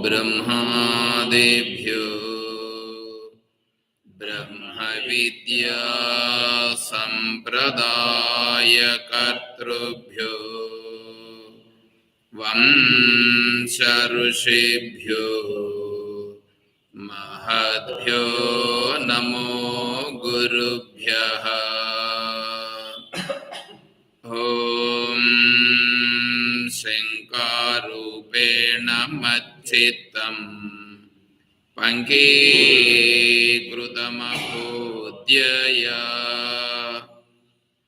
ब्रह्मादिभ्यो ब्रह्मविद्या संप्रदायकर्तृभ्यो वंश ऋषिभ्यो महद्भ्यो नमो गुरुभ्यः। ॐ शङ्कारूपेण मच्चित्तम् पङ्कीकृतमभूद्यय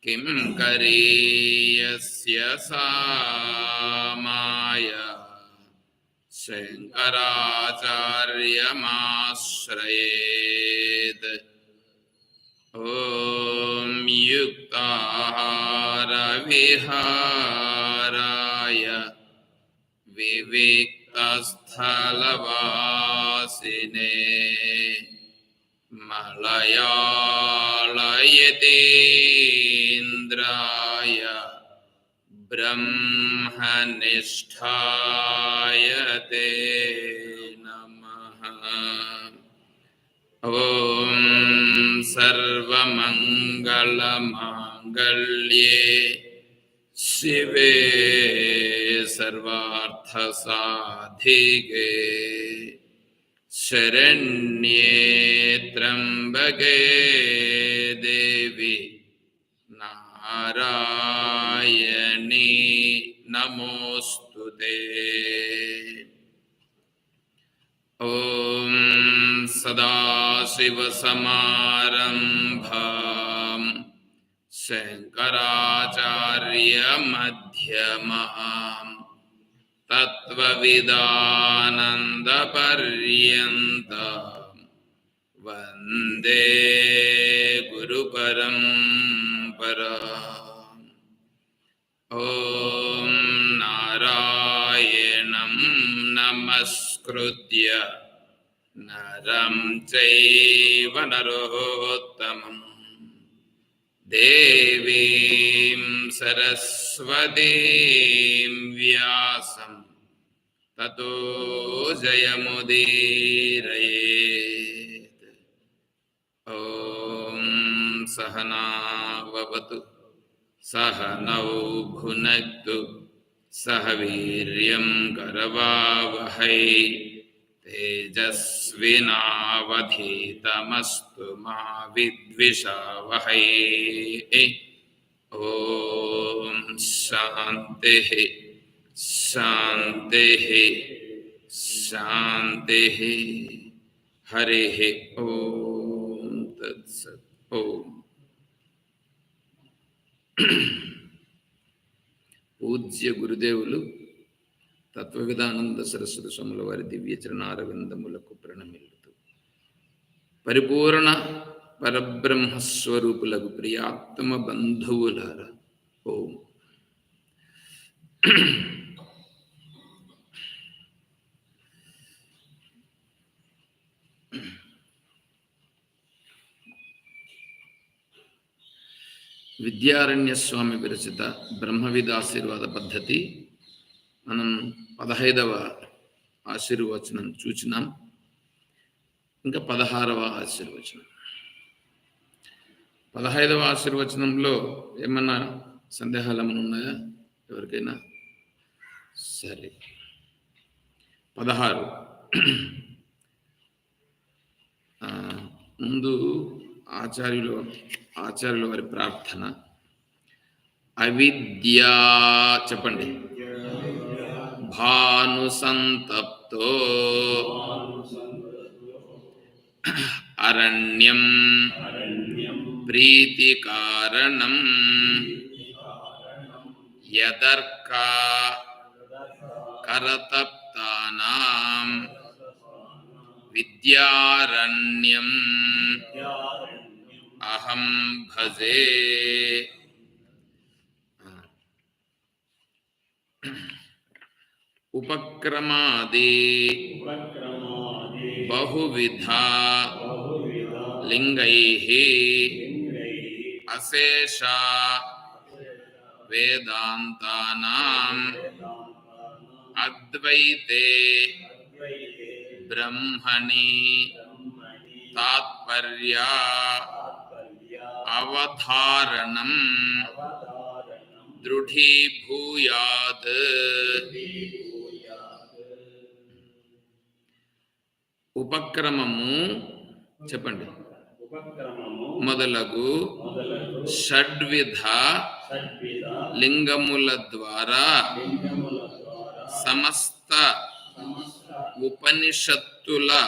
किं करीयस्य सामाय शङ्कराचार्यमाश्रयेत्। ॐ युक्ताहारविहाराय विविक्तस्थलवासिने मलयालयतीन्द्राय ब्रह्मनिष्ठाय ते नमः। ॐ सर्वमङ्गलमाङ्गल्ये शिवे सर्वार्थसाधिके शरण्ये त्र्यम्बके देवी नारायणी नमोस्तुते। ॐ सदाशिवसमारम्भां शङ्कराचार्यमध्यमाम् तत्त्वविदानन्दपर्यन्तं वन्दे गुरुपरम्पराम्। ॐ नारायणं नमस्कृत्य नरं चैव नरोत्तमं देवीं सरस्वतीं व्यासं ततो जयमुदीरयेत्। ॐ सहना भवतु सहनौ भुनक्तु सह वीर्यं करवावहै तेजस्विनावधीतमस्तु मा विद्विषावहै। ॐ शान्तिः शान्तिः शान्तिः। हरिः ॐ तत्सत्। ॐ పూజ్య గురుదేవులు తత్వవిధానంద సరస్వతి స్వాముల వారి దివ్య చరణారవిందములకు ప్రణమిల్లుతూ పరిపూర్ణ పరబ్రహ్మస్వరూపులకు ప్రియాత్మ బంధువులారా ఓం. విద్యారణ్య స్వామి విరచిత బ్రహ్మవిదాశీర్వాద పద్ధతి మనం 15వ ఆశీర్వచనం చూచినాం. ఇంకా 16వ ఆశీర్వచనం. 15వ ఆశీర్వచనంలో ఏమన్నా సందేహాలు ఏమైనా ఉన్నాయా ఎవరికైనా? సరే, 16 ముందు ఆచార్యుల వారి ప్రార్థన. అవిద్యా చెప్పండి. భాను సంతప్తో అరణ్యం ప్రీతి కారణం యదర్క కరతప్తానాం విద్యారణ్యం అహం భజే. ఉపక్రమాది బహువిధా లింగైః అశేష వేదాంతానాం అద్వైతే బ్రహ్మణి తాత్పర్య అవధారణం దృఢీభూయాత్. ఉపక్రమము చెప్పండి. మొదలగు షడ్విధ లింగముల ద్వారా సమస్త ఉపనిషత్తులకును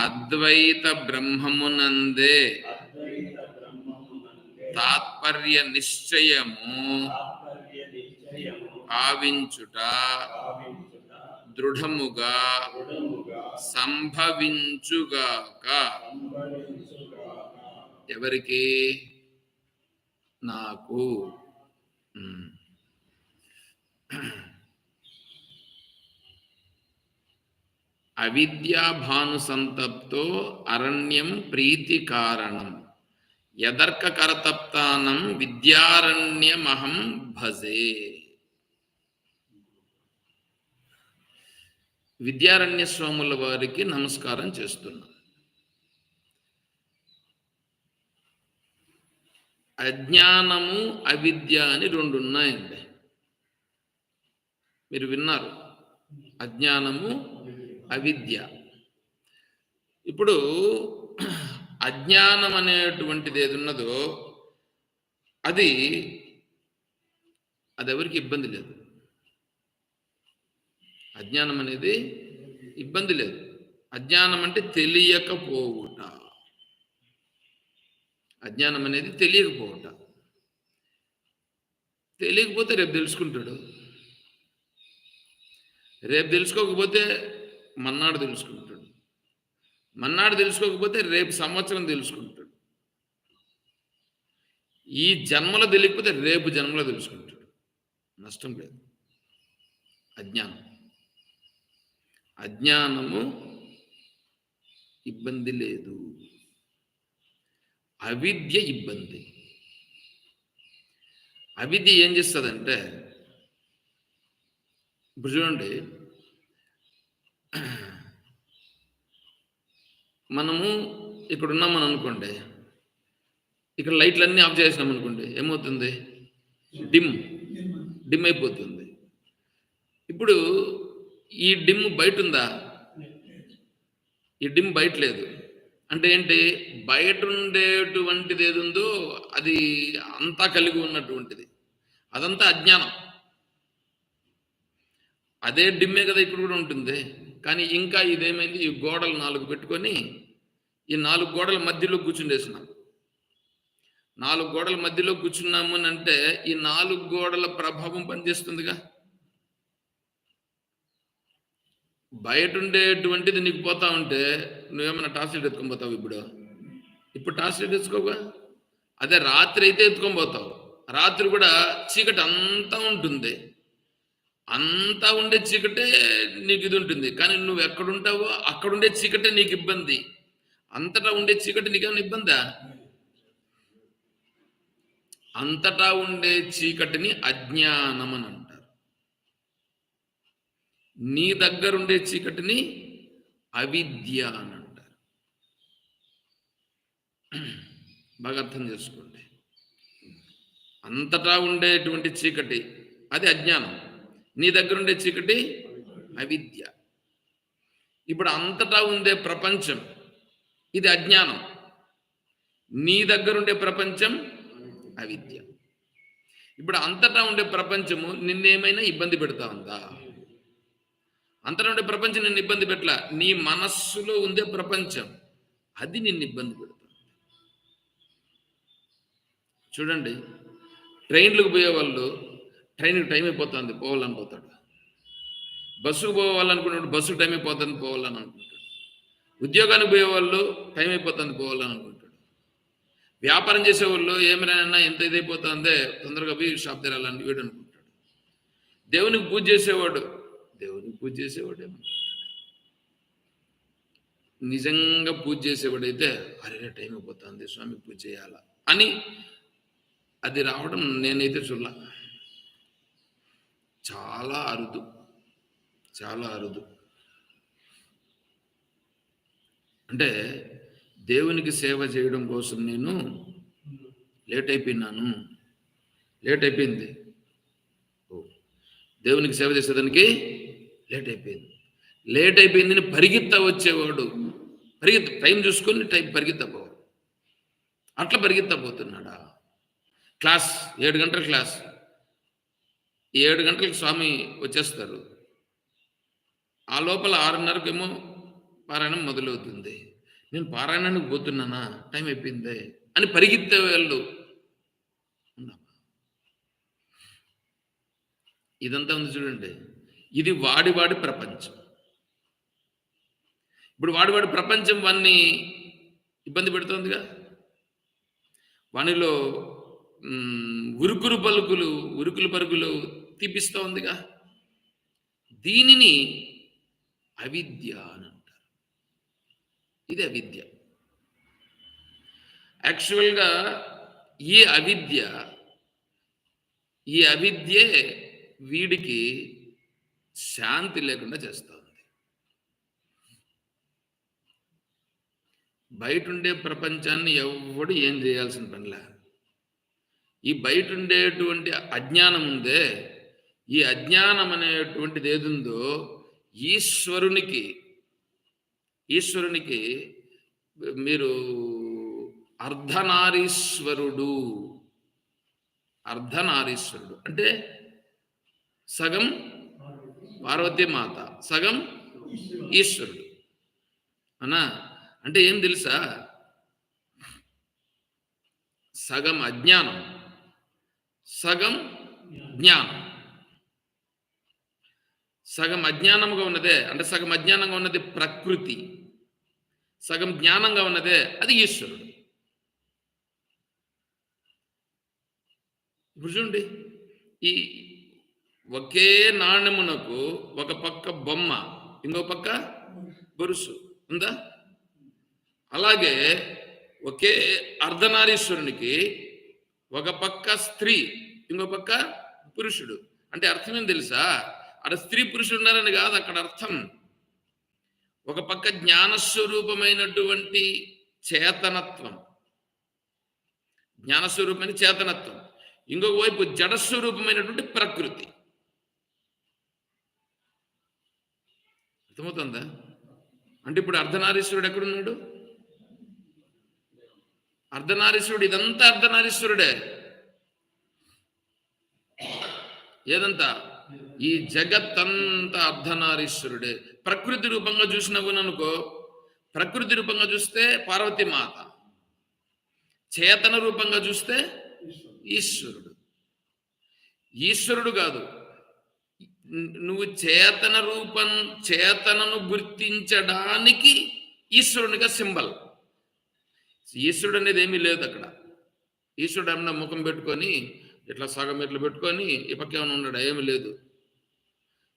అద్వైత బ్రహ్మమునందే తాత్పర్య నిశ్చయము ఆవించుట దృఢముగా సంభవించుగాక. ఎవరికి? నాకు. అవిద్యాభాను సంతప్తో అరణ్యం ప్రీతి కారణం యదర్క కరతప్తానం విద్యారణ్యమహం భజే. విద్యారణ్య స్వాముల వారికి నమస్కారం చేస్తున్నా. అజ్ఞానము అవిద్య అని రెండు ఉన్నాయండి. మీరు విన్నారు, అజ్ఞానము అవిద్య. ఇప్పుడు అజ్ఞానం అనేటువంటిది ఏది ఉన్నదో అది ఎవరికి ఇబ్బంది లేదు. అజ్ఞానం అనేది ఇబ్బంది లేదు. అజ్ఞానం అంటే తెలియకపోవుట. అజ్ఞానం అనేది తెలియకపోవుట. తెలియకపోతే రేపు తెలుసుకుంటాడు. రేపు తెలుసుకోకపోతే మన్నాడు తెలుసుకుంటాడు. మన్నాడు తెలుసుకోకపోతే రేపు సంవత్సరం తెలుసుకుంటాడు. ఈ జన్మలో తెలియకపోతే రేపు జన్మలో తెలుసుకుంటాడు. నష్టం లేదు. అజ్ఞానం, అజ్ఞానము ఇబ్బంది లేదు. అవిద్య ఇబ్బంది. అవిద్య ఏం చేస్తుందంటే, ఇప్పుడు చూడండి, మనము ఇక్కడ ఉన్నామని అనుకోండి, ఇక్కడ లైట్లన్నీ ఆఫ్ చేసినాం అనుకోండి, ఏమవుతుంది? డిమ్ అయిపోతుంది. ఇప్పుడు ఈ డిమ్ బయట ఉందా? ఈ డిమ్ బయట లేదు. అంటే ఏంటి? బయట ఉండేటువంటిది ఏది ఉందో అది అంతా కలిగి ఉన్నటువంటిది, అదంతా అజ్ఞానం. అదే డిమ్మే కదా ఇక్కడ కూడా ఉంటుంది. కానీ ఇంకా ఇదేమైంది? ఈ గోడలు 4 పెట్టుకొని ఈ 4 గోడల మధ్యలో కూర్చుండేసినాం. 4 గోడల మధ్యలో కూర్చున్నాము అని అంటే ఈ 4 గోడల ప్రభావం పనిచేస్తుందిగా. బయట ఉండేటువంటిది నీకు పోతా ఉంటే నువ్వేమన్నా టార్చ్ లైట్ ఎత్తుకొని పోతావు? ఇప్పుడు టార్చ్ లైట్ ఎత్తుకోగా. అదే రాత్రి అయితే ఎత్తుకొని పోతావు. రాత్రి కూడా చీకటి అంతా ఉంటుంది. అంతా ఉండే చీకటే నీకు ఇది ఉంటుంది. కానీ నువ్వు ఎక్కడుంటావో అక్కడుండే చీకటే నీకు ఇబ్బంది. అంతటా ఉండే చీకటి నీకేమైనా ఇబ్బందా? అంతటా ఉండే చీకటిని అజ్ఞానం అని అంటారు. నీ దగ్గరుండే చీకటిని అవిద్య అని అంటారు. బాగా అర్థం చేసుకోండి. అంతటా ఉండేటువంటి చీకటి అది అజ్ఞానం. నీ దగ్గర ఉండే చీకటి అవిద్య. ఇప్పుడు అంతటా ఉండే ప్రపంచం ఇది అజ్ఞానం. నీ దగ్గర ఉండే ప్రపంచం అవిద్య. ఇప్పుడు అంతటా ఉండే ప్రపంచము నిన్నేమైనా ఇబ్బంది పెడతా ఉందా? అంతటా ఉండే ప్రపంచం నిన్ను ఇబ్బంది పెట్టలా. నీ మనస్సులో ఉండే ప్రపంచం అది నిన్ను ఇబ్బంది పెడుతుంది. చూడండి, ట్రైన్లకు పోయేవాళ్ళు ట్రైన్కి టైం అయిపోతుంది పోవాలని పోతాడు. బస్సుకు పోవాలనుకున్నాడు, బస్సుకు టైం అయిపోతుంది పోవాలని అనుకుంటాడు. ఉద్యోగానికి పోయేవాళ్ళు టైం అయిపోతుంది పోవాలని అనుకుంటాడు. వ్యాపారం చేసేవాళ్ళు ఏమైనా ఎంత ఇదైపోతుందే తొందరగా పోయి షాప్ తెరాలని వీడు అనుకుంటాడు. దేవునికి పూజ చేసేవాడు ఏమనుకుంటాడు? నిజంగా పూజ చేసేవాడైతే అరే టైం అయిపోతుంది స్వామికి పూజ చేయాలా అని అది రావడం నేనైతే చూడాల. చాలా అరుదు, చాలా అరుదు. అంటే దేవునికి సేవ చేయడం కోసం నేను లేట్ అయిపోయింది. దేవునికి సేవ చేసేదానికి లేట్ అయిపోయిందని పరిగెత్త వచ్చేవాడు, టైం చూసుకొని పరిగెత్తపోవాడు. అట్లా పరిగెత్తపోతున్నాడా? క్లాస్ 7 గంటల క్లాస్, 7 గంటలకు స్వామి వచ్చేస్తారు. ఆ లోపల 6:30కేమో పారాయణం మొదలవుతుంది. నేను పారాయణానికి పోతున్నానా, టైం అయిపోయిందే అని పరిగెత్తే వాళ్ళు. ఇదంతా ఉంది చూడండి. ఇది వాడి ప్రపంచం. ఇప్పుడు వాడి ప్రపంచం వాన్ని ఇబ్బంది పెడుతోందిగా. వానిలో ఉరుకులు పరుగులు తీపిస్తూ ఉందిగా. దీనిని అవిద్య అని అంటారు. ఇది అవిద్య. యాక్చువల్గా ఈ అవిద్యే వీడికి శాంతి లేకుండా చేస్తూ ఉంది. బయట ఉండే ప్రపంచాన్ని ఎవడు ఏం చేయాల్సిన పనిలే. ఈ బయట ఉండేటువంటి అజ్ఞానం ఉందే, ఈ అజ్ఞానం అనేటువంటిది ఏదుందో ఈశ్వరునికి మీరు అర్ధనారీశ్వరుడు అంటే సగం పార్వతీ మాత, సగం ఈశ్వరుడు అనా. అంటే ఏం తెలుసా? సగం అజ్ఞానం, సగం జ్ఞానం. సగం అజ్ఞానంగా ఉన్నదే, అంటే సగం అజ్ఞానంగా ఉన్నది ప్రకృతి, సగం జ్ఞానంగా ఉన్నదే అది ఈశ్వరుడు. ఇప్పుడు చూడండి, ఈ ఒకే నాణ్యమునకు ఒక పక్క బొమ్మ, ఇంకో పక్క బొరుసు ఉందా? అలాగే ఒకే అర్ధనారీశ్వరునికి ఒక పక్క స్త్రీ, ఇంకో పక్క పురుషుడు. అంటే అర్థం ఏం తెలుసా? అక్కడ స్త్రీ పురుషుడు ఉన్నారని కాదు అక్కడ అర్థం. ఒక పక్క జ్ఞానస్వరూపమైనటువంటి చేతనత్వం, ఇంకొక వైపు జడస్వరూపమైనటువంటి ప్రకృతి. అర్థమవుతుందా? అంటే ఇప్పుడు అర్ధనారీశ్వరుడు ఎక్కడున్నాడు? అర్ధనారీశ్వరుడు, ఇదంతా అర్ధనారీశ్వరుడే. ఏదంతా? ఈ జగత్తంతా అర్ధనారీశ్వరుడే. ప్రకృతి రూపంగా చూసినవుననుకో, ప్రకృతి రూపంగా చూస్తే పార్వతీ మాత, చేతన రూపంగా చూస్తే ఈశ్వరుడు కాదు. నువ్వు చేతనను గుర్తించడానికి ఈశ్వరునిగా సింబల్. ఈశ్వరుడు అనేది ఏమీ లేదు అక్కడ. ఈశ్వరుడు ఏమన్నా ముఖం పెట్టుకొని ఇట్లా సగం ఇట్లా పెట్టుకొని ఈ పక్క ఏమైనా ఉన్నాడు? ఏమి లేదు.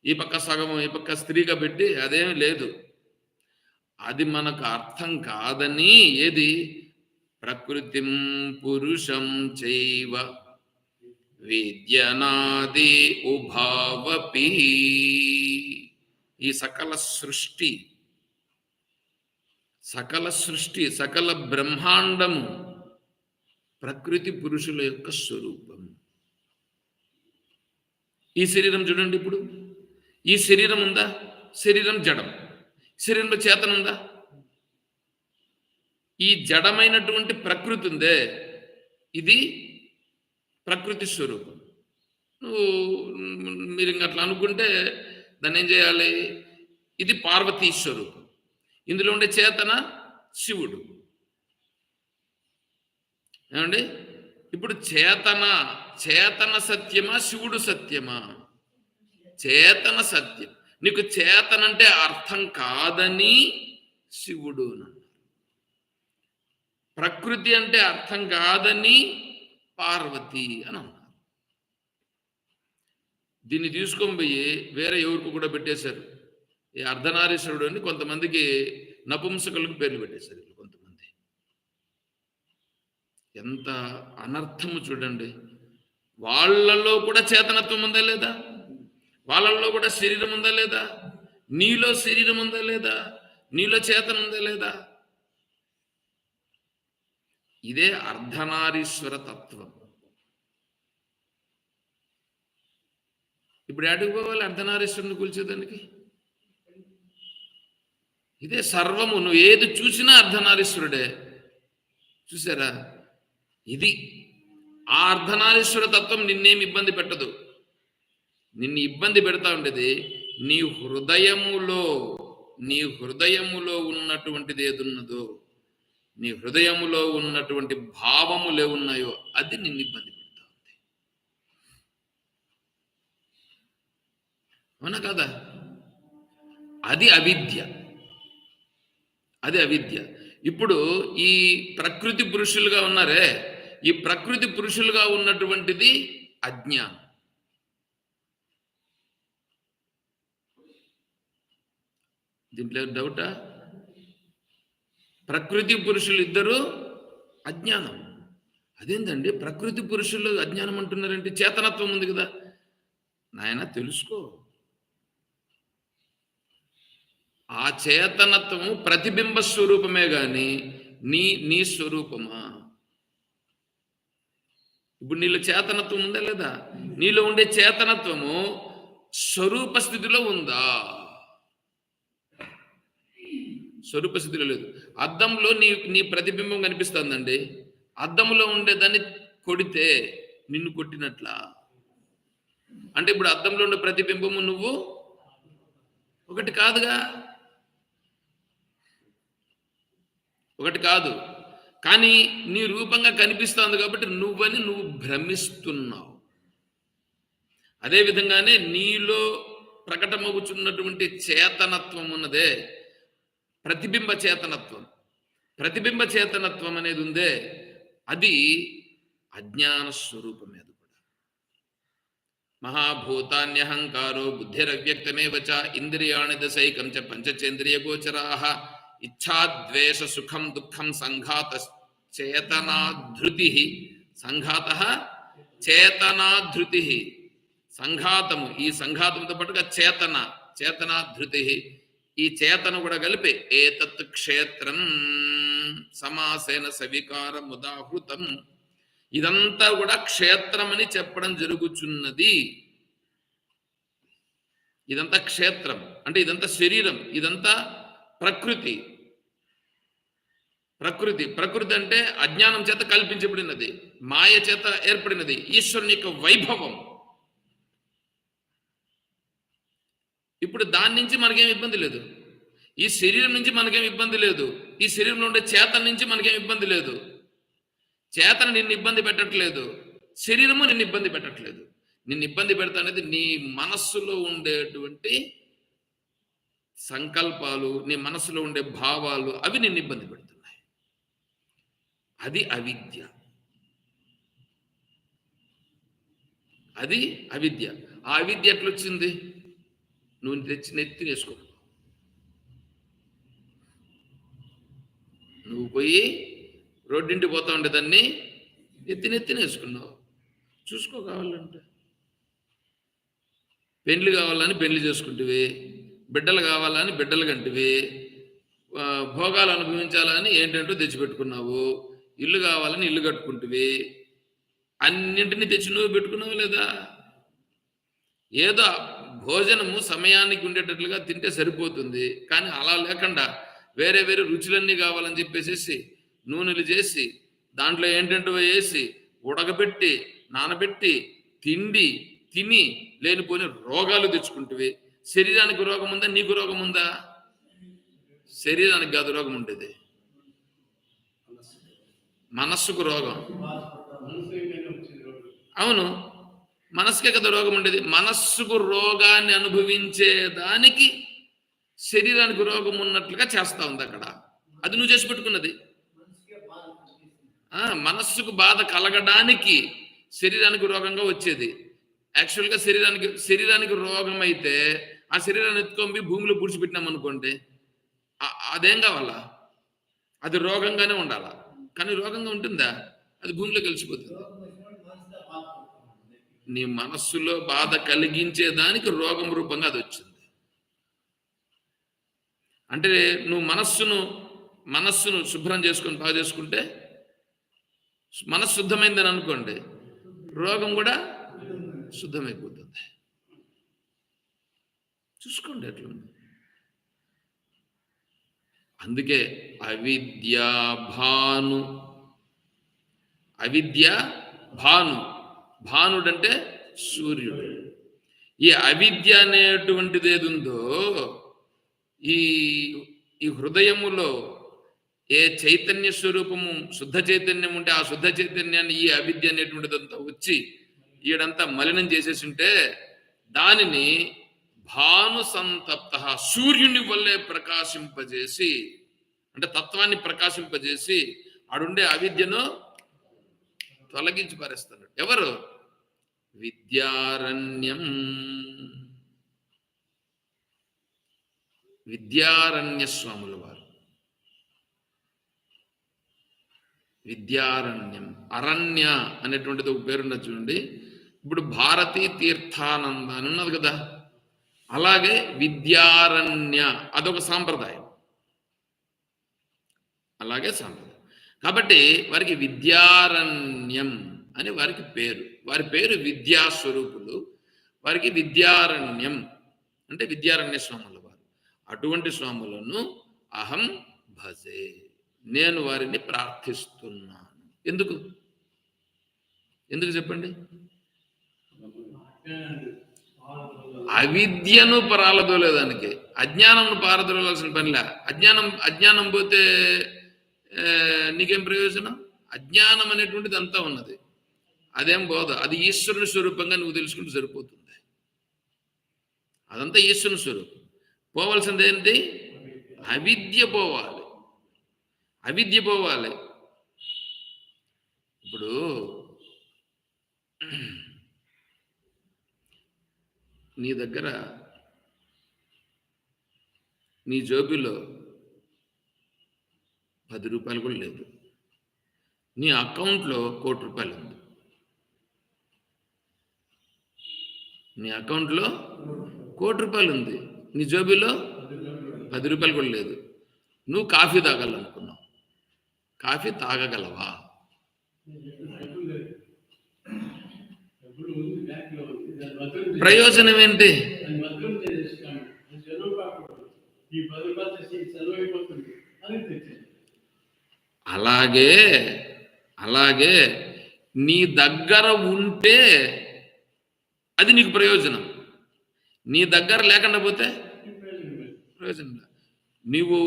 ఈ పక్క సగం, ఈ పక్క స్త్రీగా పెట్టి అదేమి లేదు. అది మనకు అర్థం కాదని. ఏది? ప్రకృతిం పురుషం చైవ విద్యనాది ఉభావపి. ఈ సకల సృష్టి, సకల బ్రహ్మాండము ప్రకృతి పురుషుల యొక్క స్వరూపం. ఈ శరీరం చూడండి. ఇప్పుడు ఈ శరీరం ఉందా? శరీరం జడం. శరీరంలో చేతన ఉందా? ఈ జడమైనటువంటి ప్రకృతి ఉందే, ఇది ప్రకృతి స్వరూపం. మీరు ఇంకట్లా అనుకుంటే దాన్ని ఏం చేయాలి? ఇది పార్వతీ స్వరూపం. ఇందులో ఉండే చేతన శివుడు. ఏమండి? ఇప్పుడు చేతన సత్యమా, శివుడు సత్యమా? చేతన సత్యం. నీకు చేతన అంటే అర్థం కాదని శివుడు అన్నాడు. ప్రకృతి అంటే అర్థం కాదని పార్వతి అని అన్నారు. దీన్ని తీసుకొని పోయి వేరే ఎవరికి కూడా పెట్టేశారు. ఈ అర్ధనారీశ్వరుడు అని కొంతమందికి నపుంసకులకు పేర్లు పెట్టేశారు. కొంతమంది ఎంత అనర్థము చూడండి. వాళ్ళలో కూడా చేతనత్వం ఉందా లేదా? వాళ్ళల్లో కూడా శరీరం ఉందా లేదా? నీలో శరీరం ఉందా లేదా? నీలో చేతన ఉందా లేదా? ఇదే అర్ధనారీశ్వర తత్వం. ఇప్పుడు అడుగు పోవాలి అర్ధనారీశ్వరుని కూల్చేదానికి? ఇదే సర్వము. నువ్వు ఏది చూసినా అర్ధనారీశ్వరుడే. చూసారా? ఇది ఆ అర్ధనారీశ్వర తత్వం నిన్నేమి ఇబ్బంది పెట్టదు. నిన్ను ఇబ్బంది పెడతా ఉండేది నీ హృదయములో ఉన్నటువంటిది ఏదున్నదో, నీ హృదయములో ఉన్నటువంటి భావములు ఏమున్నాయో అది నిన్ను ఇబ్బంది పెడతా ఉంది. అవునా కదా? అది అవిద్య. అది అవిద్య. ఇప్పుడు ఈ ప్రకృతి పురుషులుగా ఉన్నారే, ఈ ప్రకృతి పురుషులుగా ఉన్నటువంటిది అజ్ఞానం. దీంట్లో డౌటా? ప్రకృతి పురుషులు ఇద్దరు అజ్ఞానం. అదేంటండి ప్రకృతి పురుషులు అజ్ఞానం అంటున్నారంటే? చేతనత్వం ఉంది కదా నాయన, తెలుసుకో. ఆ చేతనత్వము ప్రతిబింబ స్వరూపమే గాని నీ స్వరూపమా? ఇప్పుడు నీలో చేతనత్వం ఉందా లేదా? నీలో ఉండే చేతనత్వము స్వరూప స్థితిలో ఉందా? స్వరూప స్థితిలో లేదు. అద్దంలో నీ ప్రతిబింబం కనిపిస్తుందండి. అద్దంలో ఉండేదాన్ని కొడితే నిన్ను కొట్టినట్లా? అంటే ఇప్పుడు అద్దంలో ఉండే ప్రతిబింబము నువ్వు ఒకటి కాదుగా, ఒకటి కాదు. కానీ నీ రూపంగా కనిపిస్తుంది కాబట్టి నువ్వు భ్రమిస్తున్నావు. అదేవిధంగానే నీలో ప్రకటమవుతున్నటువంటి చేతనత్వం ఉన్నదే ప్రతిబింబ చేతనత్వం. ప్రతిబింబ చేతనత్వం అనేది ఉందే అది అజ్ఞాన స్వరూపమే. అది కూడా మహాభూతాన్యహంకారో బుద్ధిరవ్యక్తమేవ చ ఇంద్రియాణి దశైకం చ పంచచేంద్రియ గోచరాః ఇచ్ఛాద్వేష సుఖం దుఃఖం సంఘాత చేతనాధృతి. సంఘాతః చేతనాధృతి. సంఘాతము, ఈ సంఘాతంతో పాటుగా చేతనాధృతి. ఈ చేతన కూడా కలిపి ఏతత్ క్షేత్రం సమాసేన సవికారం ఉదాహృతం. ఇదంతా కూడా క్షేత్రమని చెప్పడం జరుగుచున్నది. ఇదంతా క్షేత్రం అంటే ఇదంతా శరీరం, ఇదంతా ప్రకృతి. ప్రకృతి అంటే అజ్ఞానం చేత కల్పించబడినది, మాయ చేత ఏర్పడినది, ఈశ్వరుని యొక్క వైభవం. ఇప్పుడు దాని నుంచి మనకేం ఇబ్బంది లేదు. ఈ శరీరం నుంచి మనకేం ఇబ్బంది లేదు. ఈ శరీరంలో ఉండే చేతన నుంచి మనకేం ఇబ్బంది లేదు. చేతన నిన్ను ఇబ్బంది పెట్టట్లేదు, శరీరము నిన్ను ఇబ్బంది పెట్టట్లేదు. నిన్ను ఇబ్బంది పెడతా అనేది నీ మనస్సులో ఉండేటువంటి సంకల్పాలు, నీ మనసులో ఉండే భావాలు, అవి నిన్ను ఇబ్బంది పెడుతున్నాయి. అది అవిద్య. అది అవిద్య. ఆ అవిద్య ఎట్లొచ్చింది? నువ్వు తెచ్చి నెత్తి వేసుకో. నువ్వు పోయి రోడ్డింటి పోతా ఉండే దాన్ని నెత్తిన వేసుకున్నావు. చూసుకో కావాలంటే. పెండ్లి కావాలని పెండ్లి చేసుకుంటువి, బిడ్డలు కావాలని బిడ్డలు కంటివి, భోగాలు అనుభవించాలని ఏంటంటో తెచ్చిపెట్టుకున్నావు, ఇల్లు కావాలని ఇల్లు కట్టుకుంటువి. అన్నింటినీ తెచ్చి నువ్వు పెట్టుకున్నావు లేదా? ఏదో భోజనము సమయానికి ఉండేటట్లుగా తింటే సరిపోతుంది. కానీ అలా లేకుండా వేరే రుచులన్నీ కావాలని చెప్పేసి నూనెలు చేసి దాంట్లో ఏంటంటో వేసి ఉడకబెట్టి నానబెట్టి తిని లేనిపోయిన రోగాలు తెచ్చుకుంటువి. శరీరానికి రోగం ఉందా? నీకు రోగం ఉందా? శరీరానికి కాదు రోగం ఉండేది, మనస్సుకు రోగం. అవును, మనస్సుకే కదా రోగం ఉండేది. మనస్సుకు రోగాన్ని అనుభవించేదానికి శరీరానికి రోగం ఉన్నట్లుగా చేస్తా ఉంది అక్కడ. అది నువ్వు చేసి పెట్టుకున్నది. మనస్సుకు బాధ కలగడానికి శరీరానికి రోగంగా వచ్చేది. యాక్చువల్గా శరీరానికి రోగం అయితే ఆ శరీరాన్ని ఎత్తుకొని భూమిలో పూడ్చిపెట్టినాం అనుకోండి, అదేం కావాలా? అది రోగంగానే ఉండాలా. కానీ రోగంగా ఉంటుందా? అది భూమిలో కలిసిపోతుంది. నీ మనస్సులో బాధ కలిగించేదానికి రోగం రూపంగా అది వచ్చింది. అంటే నువ్వు మనస్సును శుభ్రం చేసుకొని బాగా చేసుకుంటే మనస్సు శుద్ధమైందని అనుకోండి, రోగం కూడా శుద్ధమైపోతుంది. చూసుకోండి ఎట్లుంది. అందుకే అవిద్య భానుడంటే సూర్యుడు. ఈ అవిద్య అనేటువంటిది ఏదుందో ఈ హృదయములో ఏ చైతన్య స్వరూపము శుద్ధ చైతన్యం ఉంటే ఆ శుద్ధ చైతన్యాన్ని ఈ అవిద్య అనేటువంటిదంతా వచ్చి ఈడంతా మలినం చేసేసి ఉంటే దానిని భాను సంతప్త సూర్యుని వల్లే ప్రకాశింపజేసి, అంటే తత్వాన్ని ప్రకాశింపజేసి ఆడుండే అవిద్యను తొలగించి పారేస్తాడు. ఎవరు? విద్యారణ్య స్వాముల వారు. విద్యారణ్యం, అరణ్య అనేటువంటిది ఒక పేరున్నది చూడండి. ఇప్పుడు భారతీ తీర్థానంద అని ఉన్నది కదా, అలాగే విద్యారణ్య అదొక సాంప్రదాయం. అలాగే సాంప్రదాయం కాబట్టి వారికి విద్యారణ్యం అని వారికి పేరు. వారి పేరు విద్యాస్వరూపులు, వారికి విద్యారణ్యం అంటే విద్యారణ్య స్వాముల వారు. అటువంటి స్వాములను అహం భజే, నేను వారిని ప్రార్థిస్తున్నాను. ఎందుకు చెప్పండి? అవిద్యను పారదోలేదానికి, అజ్ఞానం పారదోలాల్సిన పనిలే. అజ్ఞానం పోతే నీకేం ప్రయోజనం? అజ్ఞానం అనేటువంటిది అంతా ఉన్నది, అదేం బోధ. అది ఈశ్వరుని స్వరూపంగా నువ్వు తెలుసుకుంటే సరిపోతుంది. అదంతా ఈశ్వరుని స్వరూపం. పోవాల్సింది ఏంటి? అవిద్య పోవాలి. ఇప్పుడు నీ దగ్గర నీ జోబిలో 10 రూపాయలు కూడా లేదు, నీ అకౌంట్లో 1 కోటి రూపాయలు ఉంది. నీ అకౌంట్లో 1 కోటి రూపాయలు ఉంది, నీ జోబిలో 10 రూపాయలు కూడా లేదు. నువ్వు కాఫీ తాగాలనుకున్నావు, కాఫీ తాగగలవా? ప్రయోజనం ఏంటి? అలాగే నీ దగ్గర ఉంటే అది నీకు ప్రయోజనం, నీ దగ్గర లేకుండా పోతే ప్రయోజనం. నీవు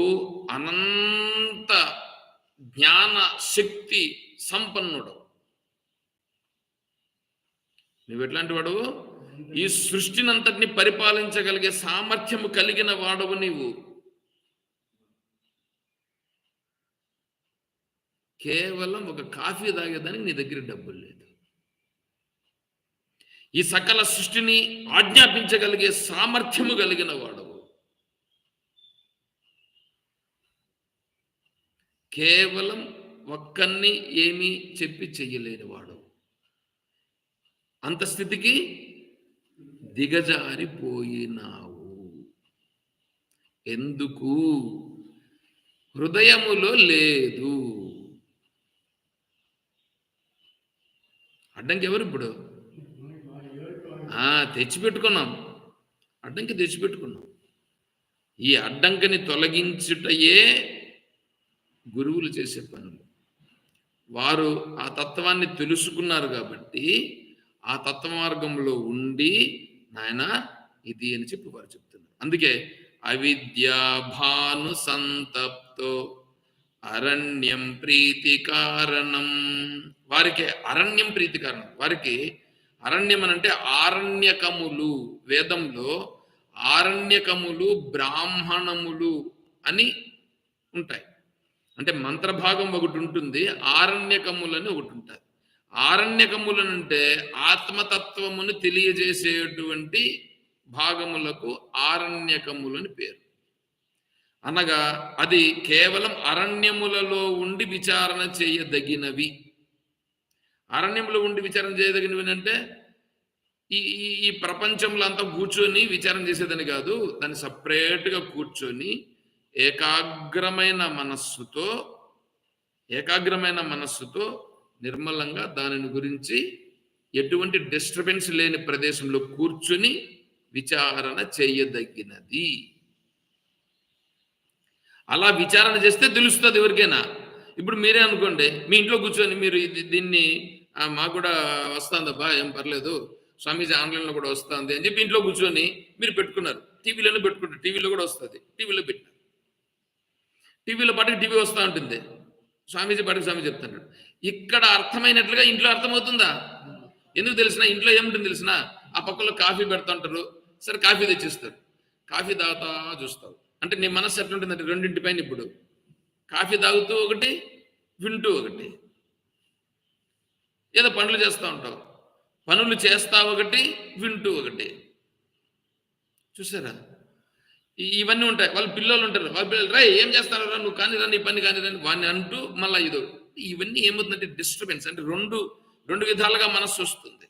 అనంత జ్ఞాన శక్తి సంపన్నుడు. నువ్వు ఎట్లాంటి వాడవు? ఈ సృష్టిని అంతటిని పరిపాలించగలిగే సామర్థ్యము కలిగిన వాడవు నీవు. కేవలం ఒక కాఫీ తాగేదానికి నీ దగ్గర డబ్బులు లేదు. ఈ సకల సృష్టిని ఆజ్ఞాపించగలిగే సామర్థ్యము కలిగిన వాడవు. కేవలం ఒక్కన్ని ఏమీ చెప్పి చెయ్యలేని వాడు. అంత స్థితికి దిగజారిపోయినావు. ఎందుకు? హృదయములో లేదు. అడ్డంకి ఎవరు? ఇప్పుడు తెచ్చిపెట్టుకున్నాం, అడ్డంకి తెచ్చిపెట్టుకున్నాం. ఈ అడ్డంకిని తొలగించుటయే గురువులు చేసే పనులు. వారు ఆ తత్వాన్ని తెలుసుకున్నారు కాబట్టి ఆ తత్వ మార్గంలో ఉండి నాయన ఇది అని చెప్పి వారు చెప్తున్నారు. అందుకే అవిద్యా భాను సంతప్తో అరణ్యం ప్రీతి కారణం. వారికి అరణ్యం ప్రీతి కారణం. వారికి అరణ్యం అని అంటే ఆరణ్యకములు. వేదంలో ఆరణ్యకములు బ్రాహ్మణములు అని ఉంటాయి. అంటే మంత్రభాగం ఒకటి ఉంటుంది, ఆరణ్యకములని ఒకటి ఉంటుంది. ఆరణ్యకములనంటే ఆత్మతత్వమును తెలియజేసేటువంటి భాగములకు ఆరణ్యకములని పేరు. అనగా అది కేవలం అరణ్యములలో ఉండి విచారణ చేయదగినవి. అరణ్యములో ఉండి విచారణ చేయదగినవి అంటే ఈ ఈ ప్రపంచంలో అంతా కూర్చొని విచారం చేసేదని కాదు, దాన్ని సపరేట్గా కూర్చొని ఏకాగ్రమైన మనస్సుతో నిర్మలంగా దానిని గురించి ఎటువంటి డిస్టర్బెన్స్ లేని ప్రదేశంలో కూర్చొని విచారణ చేయదగినది. అలా విచారణ చేస్తే తెలుస్తుంది ఎవరికైనా. ఇప్పుడు మీరే అనుకోండి, మీ ఇంట్లో కూర్చొని మీరు దీన్ని మాకు కూడా వస్తుందబ్బా, ఏం పర్లేదు, స్వామీజీ ఆన్లైన్లో కూడా వస్తుంది అని చెప్పి ఇంట్లో కూర్చొని మీరు పెట్టుకున్నారు. టీవీలోనే పెట్టుకుంటారు, టీవీలో కూడా వస్తుంది, టీవీలో పెట్టినారు. టీవీలో పాటికి టీవీ వస్తూ ఉంటుంది, స్వామీజీ పాటికి స్వామి చెప్తున్నాడు. ఇక్కడ అర్థమైనట్లుగా ఇంట్లో అర్థమవుతుందా? ఎందుకు తెలిసిన? ఇంట్లో ఏముంటుంది తెలిసిన? ఆ పక్కలో కాఫీ పెడతా ఉంటారు, సరే కాఫీ తెచ్చిస్తారు, కాఫీ తాగుతా చూస్తావు. అంటే నీ మనస్సు ఎట్లుంటుందంటే రెండింటి పైన, ఇప్పుడు కాఫీ తాగుతూ ఒకటి, వింటూ ఒకటి. ఏదో పనులు చేస్తూ ఉంటావు, పనులు చేస్తా ఒకటి, వింటూ ఒకటి. చూసారా? ఇవన్నీ ఉంటాయి. వాళ్ళ పిల్లలు ఉంటారు, వాళ్ళ పిల్లలు రా ఏం చేస్తారా, నువ్వు కానిరా, నీ పని కానిరా వాడిని అంటూ మళ్ళీ ఇదో. ఇవన్నీ ఏమవుతుందంటే డిస్టర్బెన్స్, అంటే రెండు విధాలుగా మనస్సు వస్తుంది.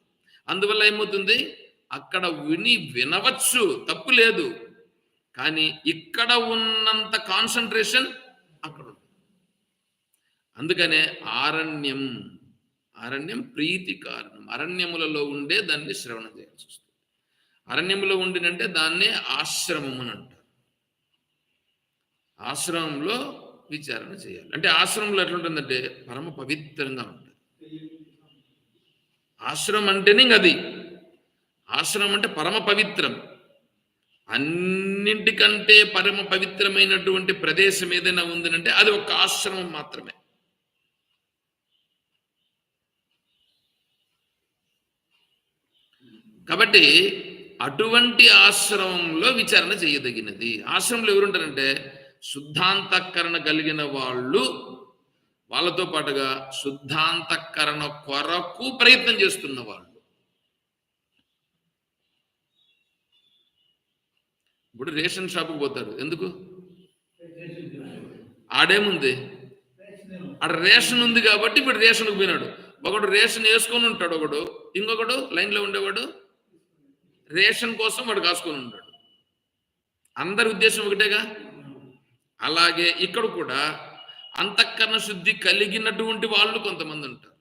అందువల్ల ఏమవుతుంది, అక్కడ వినవచ్చు, తప్పు లేదు, కానీ ఇక్కడ ఉన్నంత కాన్సన్ట్రేషన్ అక్కడ ఉంది. అందుకనే అరణ్యం ప్రీతి కారణం. అరణ్యములలో ఉండే దాన్ని శ్రవణం చేయాల్సి వస్తుంది. అరణ్యములో ఉండినంటే దాన్నే ఆశ్రమం అని అంటారు. ఆశ్రమంలో విచారణ చేయాలి. అంటే ఆశ్రమంలో ఎట్లుంటుందంటే పరమ పవిత్రంగా ఉంటుంది. ఆశ్రమం అంటేనే అది. ఆశ్రమం అంటే పరమ పవిత్రం. అన్నింటికంటే పరమ పవిత్రమైనటువంటి ప్రదేశం ఏదైనా ఉందనంటే అది ఒక ఆశ్రమం మాత్రమే. కాబట్టి అటువంటి ఆశ్రమంలో విచారణ చేయదగినది. ఆశ్రమంలో ఎవరుంటారంటే శుద్ధాంతఃకరణ కలిగిన వాళ్ళతో పాటుగా శుద్ధాంతఃకరణ కొరకు ప్రయత్నం చేస్తున్న వాళ్ళు. ఇప్పుడు రేషన్ షాపుకి పోతారు, ఎందుకు? ఆడేముంది, ఆడ రేషన్ ఉంది కాబట్టి ఇప్పుడు రేషన్కి పోయినాడు. ఒకడు రేషన్ వేసుకొని ఉంటాడు, ఇంకొకడు లైన్లో ఉండేవాడు రేషన్ కోసం వాడు కాసుకొని ఉంటాడు. అందరి ఉద్దేశం ఒకటేగా. అలాగే ఇక్కడ కూడా అంతఃకరణ శుద్ధి కలిగినటువంటి వాళ్ళు కొంతమంది ఉంటారు.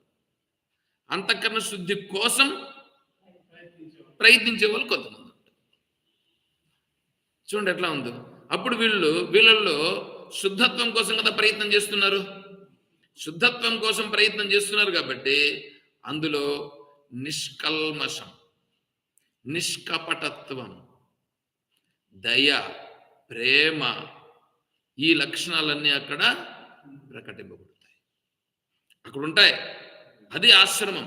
అంతఃకరణ శుద్ధి కోసం ప్రయత్నించే వాళ్ళు కొంతమంది ఉంటారు. చూడండి ఎట్లా ఉందో. అప్పుడు వీళ్ళల్లో శుద్ధత్వం కోసం కదా ప్రయత్నం చేస్తున్నారు. శుద్ధత్వం కోసం ప్రయత్నం చేస్తున్నారు కాబట్టి అందులో నిష్కల్మషం, నిష్కపటత్వం, దయ, ప్రేమ, ఈ లక్షణాలన్నీ అక్కడ ప్రకటింపబడతాయి, అక్కడ ఉంటాయి. అది ఆశ్రమం.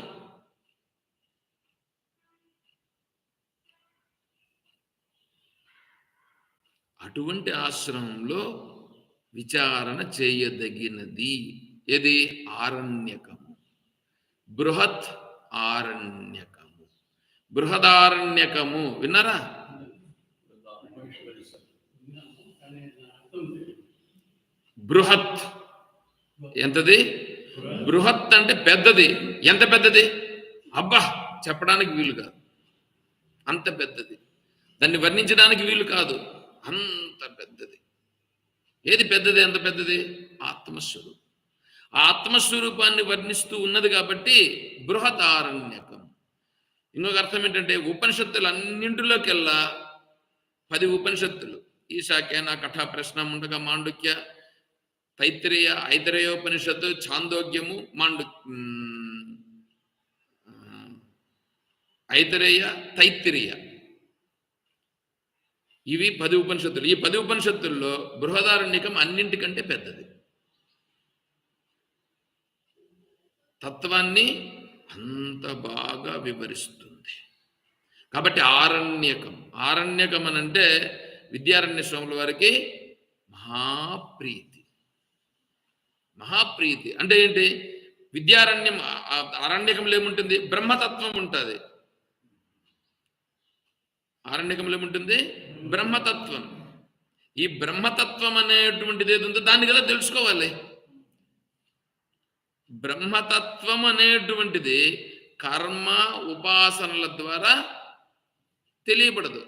అటువంటి ఆశ్రమంలో విచారణ చేయదగినది ఏది? ఆరణ్యకము. బృహత్ ఆరణ్యకము, బృహదారణ్యకము. విన్నారా? బృహత్ ఎంతది? బృహత్ అంటే పెద్దది. ఎంత పెద్దది? అబ్బా చెప్పడానికి వీలు కాదు, అంత పెద్దది. దాన్ని వర్ణించడానికి వీలు కాదు, అంత పెద్దది. ఏది పెద్దది? ఎంత పెద్దది? ఆత్మస్వరూపం. ఆత్మస్వరూపాన్ని వర్ణిస్తూ ఉన్నది కాబట్టి బృహదారణ్యకం. ఇంకొక అర్థం ఏంటంటే ఉపనిషత్తులు అన్నింటిలోకెల్లా 10 ఉపనిషత్తులు, ఈశాఖ్యాన, కఠా, ప్రశ్న, ముండక, మాండుక్య, తైత్రేయ, ఐతరేయోపనిషత్తు, ఛాందోగ్యము, ఐతరేయ, తైత్తిరీయ, ఇవి 10 ఉపనిషత్తులు. ఈ 10 ఉపనిషత్తుల్లో బృహదారణ్యకం అన్నింటికంటే పెద్దది. తత్వాన్ని అంత బాగా వివరిస్తుంది కాబట్టి ఆరణ్యకం అని అంటే విద్యారణ్య స్వాముల వారికి మహాప్రీతి అంటే ఏంటి? విద్యారణ్యం, అరణ్యకంలో ఏముంటుంది? బ్రహ్మతత్వం ఉంటుంది. ఆరణ్యకంలో ఏముంటుంది? బ్రహ్మతత్వం. ఈ బ్రహ్మతత్వం అనేటువంటిది ఏది ఉందో దాన్ని కదా తెలుసుకోవాలి. బ్రహ్మతత్వం అనేటువంటిది కర్మ ఉపాసనల ద్వారా తెలియబడదు.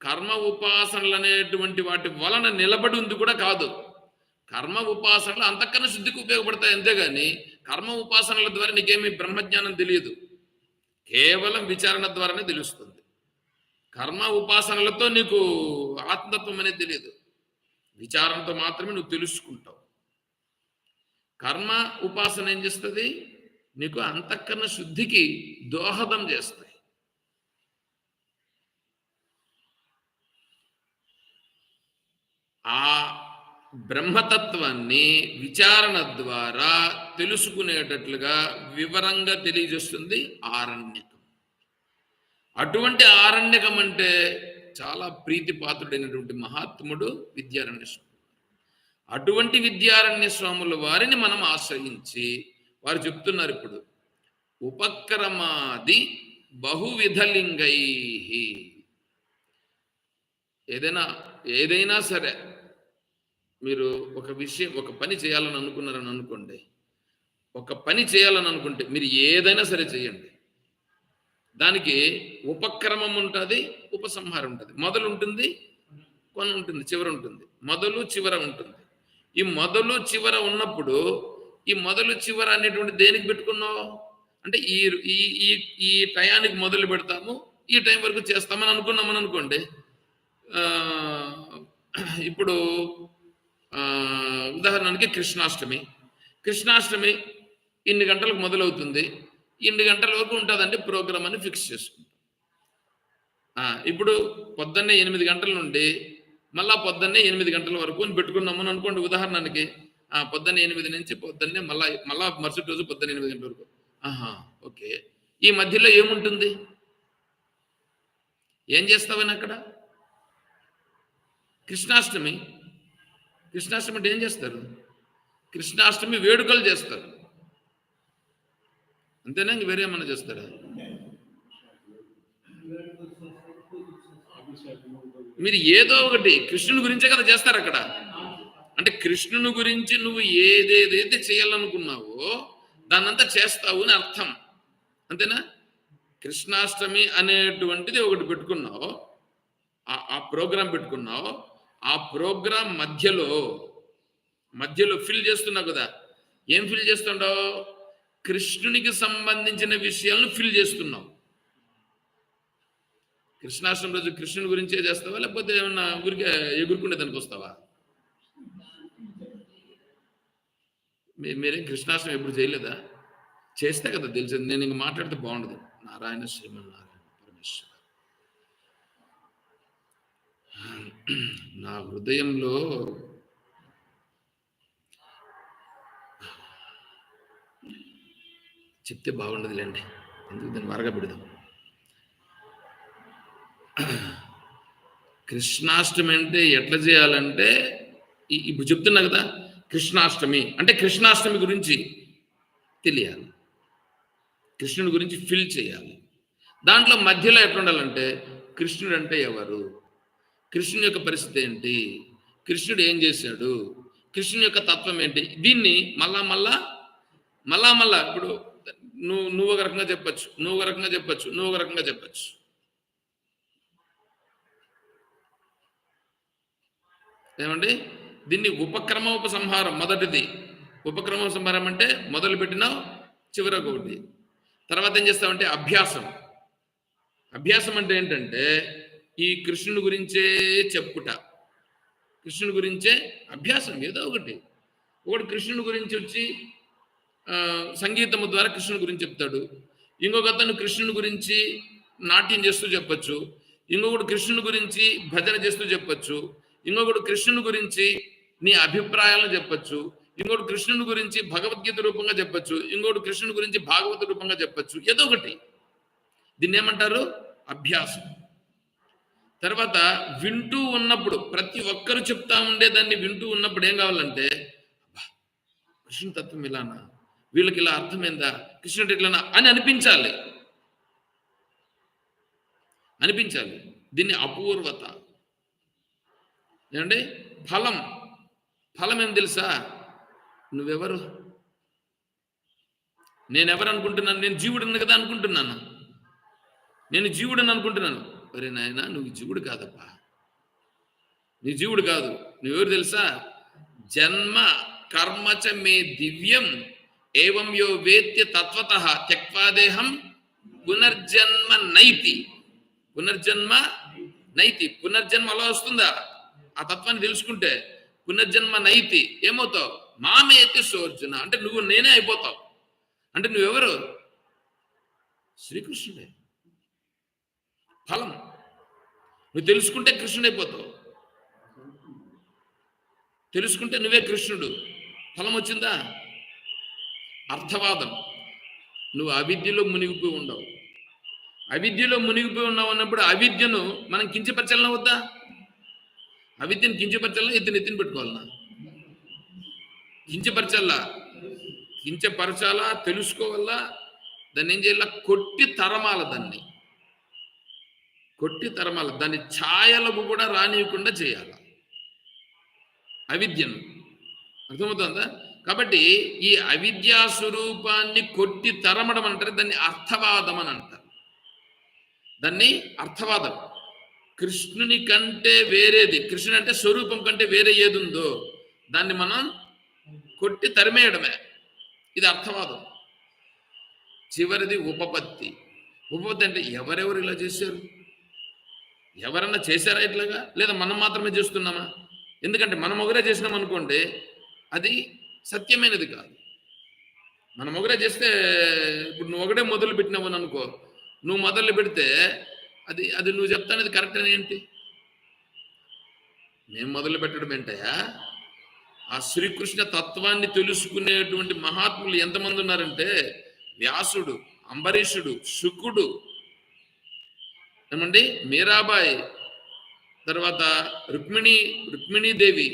కర్మ ఉపాసనలు అనేటువంటి వాటి వలన నిలబడి ఉంది కూడా కాదు. కర్మ ఉపాసనలు అంతఃకరణ శుద్ధికి ఉపయోగపడతాయి అంతేగాని కర్మ ఉపాసనల ద్వారా నీకేమీ బ్రహ్మజ్ఞానం తెలియదు. కేవలం విచారణ ద్వారానే తెలుస్తుంది. కర్మ ఉపాసనలతో నీకు ఆత్మతత్వం అనేది తెలియదు. విచారణతో మాత్రమే నువ్వు తెలుసుకుంటావు. కర్మ ఉపాసన ఏం చేస్తుంది? నీకు అంతఃకరణ శుద్ధికి దోహదం చేస్తాయి. ఆ బ్రహ్మతత్వాన్ని విచారణ ద్వారా తెలుసుకునేటట్లుగా వివరంగా తెలియజేస్తుంది ఆరణ్యకం. అటువంటి ఆరణ్యకం అంటే చాలా ప్రీతిపాత్రుడైనటువంటి మహాత్ముడు విద్యారణ్య స్వామి. అటువంటి విద్యారణ్య స్వాముల వారిని మనం ఆశ్రయించి వారు చెప్తున్నారు ఇప్పుడు ఉపక్రమాది బహువిధలింగై. ఏదైనా సరే మీరు ఒక పని చేయాలని అనుకున్నారని అనుకోండి. ఒక పని చేయాలని అనుకుంటే మీరు ఏదైనా సరే చేయండి. దానికి ఉపక్రమం ఉంటుంది, ఉపసంహారం ఉంటుంది. మొదలు ఉంటుంది, కొన ఉంటుంది, చివర ఉంటుంది. మొదలు చివర ఉంటుంది. ఈ మొదలు చివర ఉన్నప్పుడు ఈ మొదలు చివర అనేటువంటి దేనికి పెట్టుకున్నావు అంటే ఈ ఈ ఈ టయానికి మొదలు పెడతాము, ఈ టైం వరకు చేస్తామని అనుకున్నామని అనుకోండి. ఇప్పుడు ఉదాహరణకి కృష్ణాష్టమి ఇన్ని గంటలకు మొదలవుతుంది, ఇన్ని గంటల వరకు ఉంటుందండి ప్రోగ్రామ్ అని ఫిక్స్ చేసుకుంటాం. ఇప్పుడు పొద్దున్నే 8 గంటల నుండి మళ్ళా పొద్దున్నే 8 గంటల వరకు అని పెట్టుకున్నామని అనుకోండి. ఉదాహరణకి పొద్దున్నే 8 నుంచి పొద్దున్నే మళ్ళా మరుసటి రోజు పొద్దున్న 8 గంటల వరకు. ఓకే, ఈ మధ్యలో ఏముంటుంది? ఏం చేస్తావని అక్కడ? కృష్ణాష్టమి అంటే ఏం చేస్తారు? కృష్ణాష్టమి వేడుకలు చేస్తారు అంతేనా? ఇంక వేరే ఏమన్నా చేస్తారా? మీరు ఏదో ఒకటి కృష్ణుని గురించే కదా చేస్తారు అక్కడ. అంటే కృష్ణుని గురించి నువ్వు ఏదేదైతే చేయాలనుకున్నావో దాన్నంతా చేస్తావు అని అర్థం, అంతేనా? కృష్ణాష్టమి అనేటువంటిది ఒకటి పెట్టుకున్నావు, ఆ ప్రోగ్రాం పెట్టుకున్నావు. ఆ ప్రోగ్రాం మధ్యలో ఫిల్ చేస్తున్నావు కదా. ఏం ఫిల్ చేస్తుండవు? కృష్ణునికి సంబంధించిన విషయాలను ఫిల్ చేస్తున్నావు. కృష్ణాష్టమి రోజు కృష్ణుని గురించే చేస్తావా, లేకపోతే ఏమన్నా ఊరికే ఎగురుకునే దానికి వస్తావా? మీరేం కృష్ణాష్టమి ఎప్పుడు చేయలేదా? చేస్తే కదా తెలిసింది. నేను ఇంక మాట్లాడితే బాగుండదు. నారాయణ శ్రీమన్నారాయణ పరమేశ్వర. నా హృదయంలో చెప్తే బాగుండదులేండి, ఎందుకు దాన్ని వరగా పెడదాం. కృష్ణాష్టమి అంటే ఎట్లా చేయాలంటే ఇప్పుడు చెప్తున్నా కదా, కృష్ణాష్టమి అంటే కృష్ణాష్టమి గురించి తెలియాలి, కృష్ణుడి గురించి ఫిల్ చేయాలి. దాంట్లో మధ్యలో ఎట్లా ఉండాలంటే కృష్ణుడు అంటే ఎవరు, కృష్ణుని యొక్క పరిస్థితి ఏంటి, కృష్ణుడు ఏం చేశాడు, కృష్ణుని యొక్క తత్వం ఏంటి, దీన్ని మళ్ళా ఇప్పుడు నువ్వు ఒక రకంగా చెప్పచ్చు, నువ్వు ఒక రకంగా చెప్పచ్చు. ఏమండి? దీన్ని ఉపసంహారం. మొదటిది ఉపసంహారం అంటే మొదలు పెట్టినావు చివరకు ఒకటి. తర్వాత ఏం చేస్తామంటే అభ్యాసం అంటే ఏంటంటే ఈ కృష్ణుని గురించే చెప్పుట, కృష్ణుని గురించే అభ్యాసం. ఏదో ఒకటి కృష్ణుని గురించి వచ్చి సంగీతము ద్వారా కృష్ణుని గురించి చెప్తాడు, ఇంకొక అతను కృష్ణుని గురించి నాట్యం చేస్తూ చెప్పచ్చు, ఇంకొకడు కృష్ణుని గురించి భజన చేస్తూ చెప్పచ్చు, ఇంకొకడు కృష్ణుని గురించి నీ అభిప్రాయాలను చెప్పచ్చు, ఇంకోటి కృష్ణుని గురించి భగవద్గీత రూపంగా చెప్పచ్చు, ఇంకోటి కృష్ణుని గురించి భాగవత రూపంగా చెప్పచ్చు. ఏదో ఒకటి. దీన్ని ఏమంటారు? అభ్యాసం. తర్వాత వింటూ ఉన్నప్పుడు ప్రతి ఒక్కరు చెప్తా ఉండే దాన్ని వింటూ ఉన్నప్పుడు ఏం కావాలంటే కృష్ణ తత్వం ఇలానా, వీళ్ళకి ఇలా అర్థమైందా, కృష్ణుడు ఇట్లానా అని అనిపించాలి. దీన్ని అపూర్వత. ఏమంటే ఫలం ఏం తెలుసా? నువ్వెవరు, నేనెవరు అనుకుంటున్నాను? నేను జీవుడిని కదా అనుకుంటున్నాను. ఒరే నాయన, నువ్వు జీవుడు కాదప్పా, నీ జీవుడు కాదు. నువ్వెవరు తెలుసా? జన్మ కర్మచ మే దివ్యం ఏవం యో వేత్య తత్వతః త్యక్వాదేహం పునర్జన్మ నైతి. పునర్జన్మ నైతి. పునర్జన్మ అలా వస్తుందా? ఆ తత్వాన్ని తెలుసుకుంటే పునర్జన్మ నైతి. ఏమవుతావు? మామేతి సోర్జున. అంటే నువ్వు నేనే అయిపోతావు. అంటే నువ్వెవరు? శ్రీకృష్ణుడే. ఫలం నువ్వు తెలుసుకుంటే కృష్ణుడు అయిపోతావు. తెలుసుకుంటే నువ్వే కృష్ణుడు. ఫలం వచ్చిందా? అర్థవాదం. నువ్వు అవిద్యలో మునిగిపోయి ఉండవు. అవిద్యలో మునిగిపోయి ఉన్నావు అన్నప్పుడు అవిద్యను మనం కించపరచాలన్నా వద్దా? అవిద్యను కించపరచాలన్నా ఎత్తిని పెట్టుకోవాలన్నా? కించపరచాలా? కించపరచాలా? తెలుసుకోవాలా? దాన్ని ఏం చేయాల? కొట్టి తరమాల. కొట్టి తరమాల. దాని ఛాయలకు కూడా రానియకుండా చేయాల అవిద్యను. అర్థమవుతుందా? కాబట్టి ఈ అవిద్యా స్వరూపాన్ని కొట్టి తరమడం అంటారు. దాన్ని అర్థవాదం అని అంటారు. దాన్ని అర్థవాదం. కృష్ణుని కంటే వేరేది, కృష్ణుని అంటే స్వరూపం కంటే వేరే ఏది ఉందో దాన్ని మనం కొట్టి తరిమేయడమే. ఇది అర్థవాదం. చివరిది ఉపపత్తి. ఉపపత్తి అంటే ఎవరెవరు ఇలా చేశారు? ఎవరన్నా చేశారా ఇట్లాగా? లేదా మనం మాత్రమే చేస్తున్నామా? ఎందుకంటే మనం ఒకరే చేసినాం అనుకోండి, అది సత్యమైనది కాదు. మనం ఒకరే చేస్తే, ఇప్పుడు నువ్వు ఒకటే మొదలు పెట్టినావు అని అనుకో, నువ్వు మొదలు పెడితే అది అది నువ్వు చెప్తానేది కరెక్ట్ అని ఏంటి? నేను మొదలు పెట్టడం ఏంటయా? ఆ శ్రీకృష్ణ తత్వాన్ని తెలుసుకునేటువంటి మహాత్ములు ఎంతమంది ఉన్నారంటే, వ్యాసుడు, అంబరీషుడు, శుకుడు, ఏమండి మీరాబాయి, తర్వాత రుక్మిణీదేవి,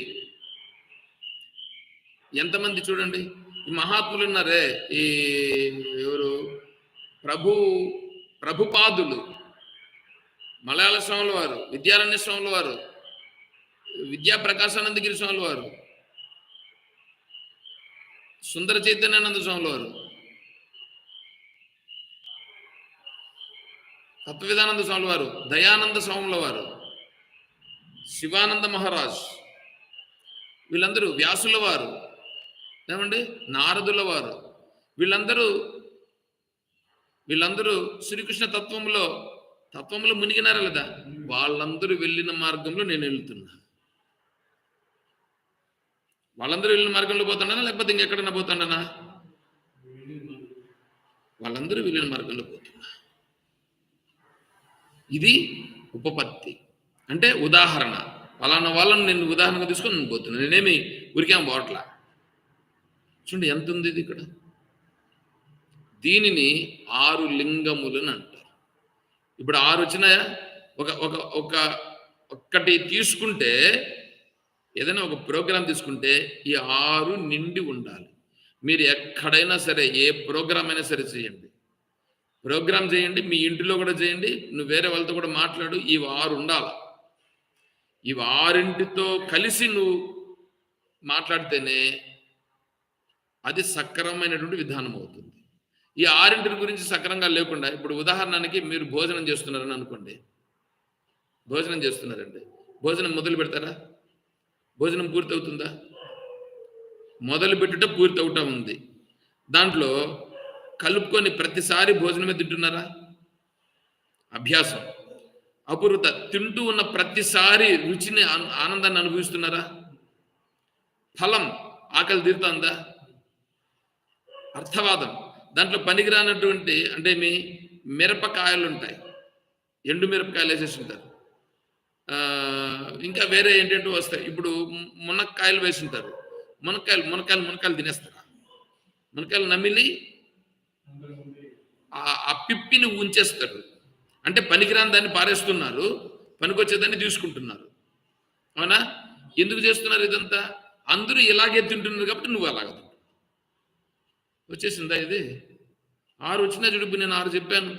ఎంతమంది చూడండి. ఈ మహాత్ములు ఉన్నారే, ఈ ఎవరు? ప్రభుపాదులు, మలయాళ స్వాముల వారు, విద్యారణ్య స్వాముల వారు, విద్యా ప్రకాశానందగిరి స్వాముల వారు, సుందర చైతన్యానంద స్వాముల వారు, తత్వవేదానంద స్వాముల వారు, దయానంద స్వాముల వారు, శివానంద మహారాజ్, వీళ్ళందరూ, వ్యాసుల వారు, ఏమండి నారదుల వారు, వీళ్ళందరూ శ్రీకృష్ణ తత్వంలో మునిగినారా లేదా? వాళ్ళందరూ వెళ్ళిన మార్గంలో నేను వెళ్తున్నా. వాళ్ళందరూ వెళ్ళిన మార్గంలో పోతున్నానా, లేకపోతే ఇంకెక్కడన్నా పోతాడనా? వాళ్ళందరూ వెళ్ళిన మార్గంలో పోతున్నా. ఇది ఉపపత్తి. అంటే ఉదాహరణ. పలానా వాళ్ళని నేను ఉదాహరణగా తీసుకొని నేను పోతున్నా. నేనేమి ఊరికేం పోవట్లా. చూడండి ఎంత ఉంది ఇది ఇక్కడ. దీనిని 6 లింగములను అంటారు. ఇప్పుడు 6 వచ్చినాయా? ఒక్కటి తీసుకుంటే, ఏదైనా ఒక ప్రోగ్రాం తీసుకుంటే ఈ 6 నిండి ఉండాలి. మీరు ఎక్కడైనా సరే, ఏ ప్రోగ్రాం అయినా సరే చేయండి, ప్రోగ్రాం చేయండి, మీ ఇంటిలో కూడా చేయండి, నువ్వు వేరే వాళ్ళతో కూడా మాట్లాడు, ఇవి 6 ఉండాలి. ఇవి 6 కలిసి నువ్వు మాట్లాడితేనే అది సక్రమైనటువంటి విధానం అవుతుంది. ఈ 6 గురించి సక్రంగా లేకుండా, ఇప్పుడు ఉదాహరణకి మీరు భోజనం చేస్తున్నారని అనుకోండి. భోజనం చేస్తున్నారండి, భోజనం మొదలు పెడతారా? భోజనం పూర్తి అవుతుందా? మొదలు పెట్టుట పూర్తి అవుతా ఉంది. దాంట్లో కలుపుకొని ప్రతిసారి భోజనమే తింటున్నారా? అభ్యాసం. అపూర్వత. తింటూ ఉన్న ప్రతిసారి రుచిని, ఆనందాన్ని అనుభవిస్తున్నారా? ఫలం. ఆకలి తీరుతుందా? అర్థవాదం. దాంట్లో పనికిరానటువంటి, అంటే మీ మిరపకాయలు ఉంటాయి, ఎండు మిరపకాయలు వేసేసి ఉంటారు, ఇంకా వేరే ఏంటంటూ వస్తాయి. ఇప్పుడు మునక్కాయలు వేసి ఉంటారు, మునక్కాయలు తినేస్తారా? మునక్కాయలు నమిలి ఆ పిప్పిని ఉంచేస్తారు. అంటే పనికిరాని దాన్ని పారేస్తున్నారు, పనికొచ్చేదాన్ని తీసుకుంటున్నారు. అవునా? ఎందుకు చేస్తున్నారు ఇదంతా? అందరూ ఇలాగే తింటున్నారు కాబట్టి నువ్వు అలాగ తింటావు. వచ్చేసిందా ఇది? 6 వచ్చినా చూడు. నేను 6 చెప్పాను.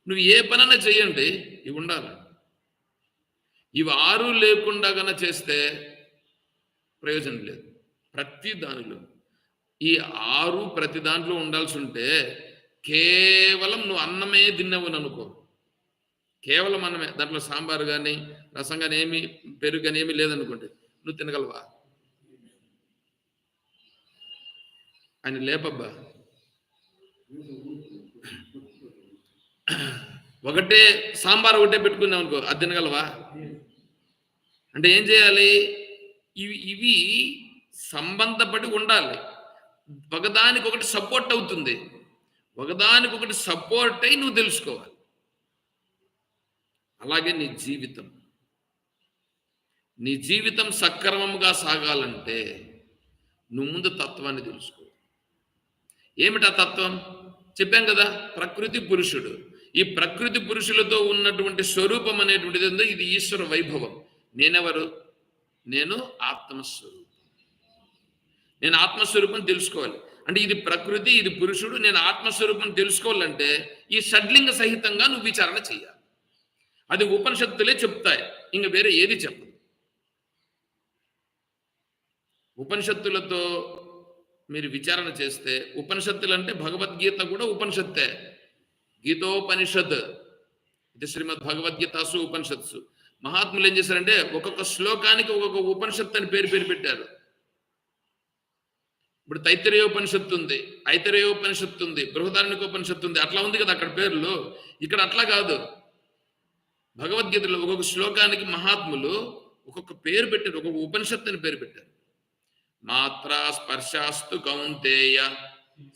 నువ్వు ఏ పనైనా చెయ్యండి, ఇవి ఉండాలి. ఇవి 6 లేకుండా కన్నా చేస్తే ప్రయోజనం లేదు. ప్రతి దానిలో ఈ 6 ప్రతి దాంట్లో ఉండాల్సి ఉంటే, కేవలం నువ్వు అన్నమే తిన్నావు అనుకో, కేవలం మనమే, దాంట్లో సాంబార్ కానీ రసం కానీ ఏమి పెరుగు కానీ ఏమీ లేదనుకోండి, నువ్వు తినగలవా? ఆయన లేపబ్బా. ఒకటే సాంబార్ ఒకటే పెట్టుకున్నాం అనుకో, అది తినగలవా? అంటే ఏం చేయాలి? ఇవి సంబంధపడి ఉండాలి. ఒకదానికొకటి సపోర్ట్ అవుతుంది. ఒకదానికొకటి సపోర్ట్ అయి నువ్వు తెలుసుకోవాలి. అలాగే నీ జీవితం సక్రమంగా సాగాలంటే నువ్వు ముందు తత్వాన్ని తెలుసుకో. ఏమిటా తత్వం? చెప్పాం కదా, ప్రకృతి పురుషుడు. ఈ ప్రకృతి పురుషులతో ఉన్నటువంటి స్వరూపం అనేటువంటిది ఉందో ఇది ఈశ్వర వైభవం. నేనెవరు? నేను ఆత్మస్వరూపం. నేను ఆత్మస్వరూపం తెలుసుకోవాలి. అంటే ఇది ప్రకృతి, ఇది పురుషుడు, నేను ఆత్మస్వరూపం తెలుసుకోవాలంటే ఈ షడ్లింగ సహితంగా నువ్వు విచారణ చేయాలి. అది ఉపనిషత్తులే చెప్తాయి, ఇంక వేరే ఏది చెప్పదు. ఉపనిషత్తులతో మీరు విచారణ చేస్తే, ఉపనిషత్తులు అంటే భగవద్గీత కూడా ఉపనిషత్తే. గీతోపనిషత్, ఇది శ్రీమద్ భగవద్గీతాసు ఉపనిషత్సు. మహాత్ములు ఏం చేశారంటే ఒక్కొక్క శ్లోకానికి ఒక్కొక్క ఉపనిషత్తు అని పేరు పెట్టారు. ఇప్పుడు తైత్తిరేయోపనిషత్తు ఉంది, ఐతరేయోపనిషత్తు ఉంది, బృహదారణ్యకోపనిషత్తు ఉంది, అట్లా ఉంది కదా అక్కడ పేర్లు. ఇక్కడ అట్లా కాదు. భగవద్గీతలో ఒక్కొక్క శ్లోకానికి మహాత్ములు ఒక్కొక్క పేరు పెట్టారు, ఒక్కొక్క ఉపనిషత్తు అని పేరు పెట్టారు. మాత్రా స్పర్శాస్తు కౌంతేయ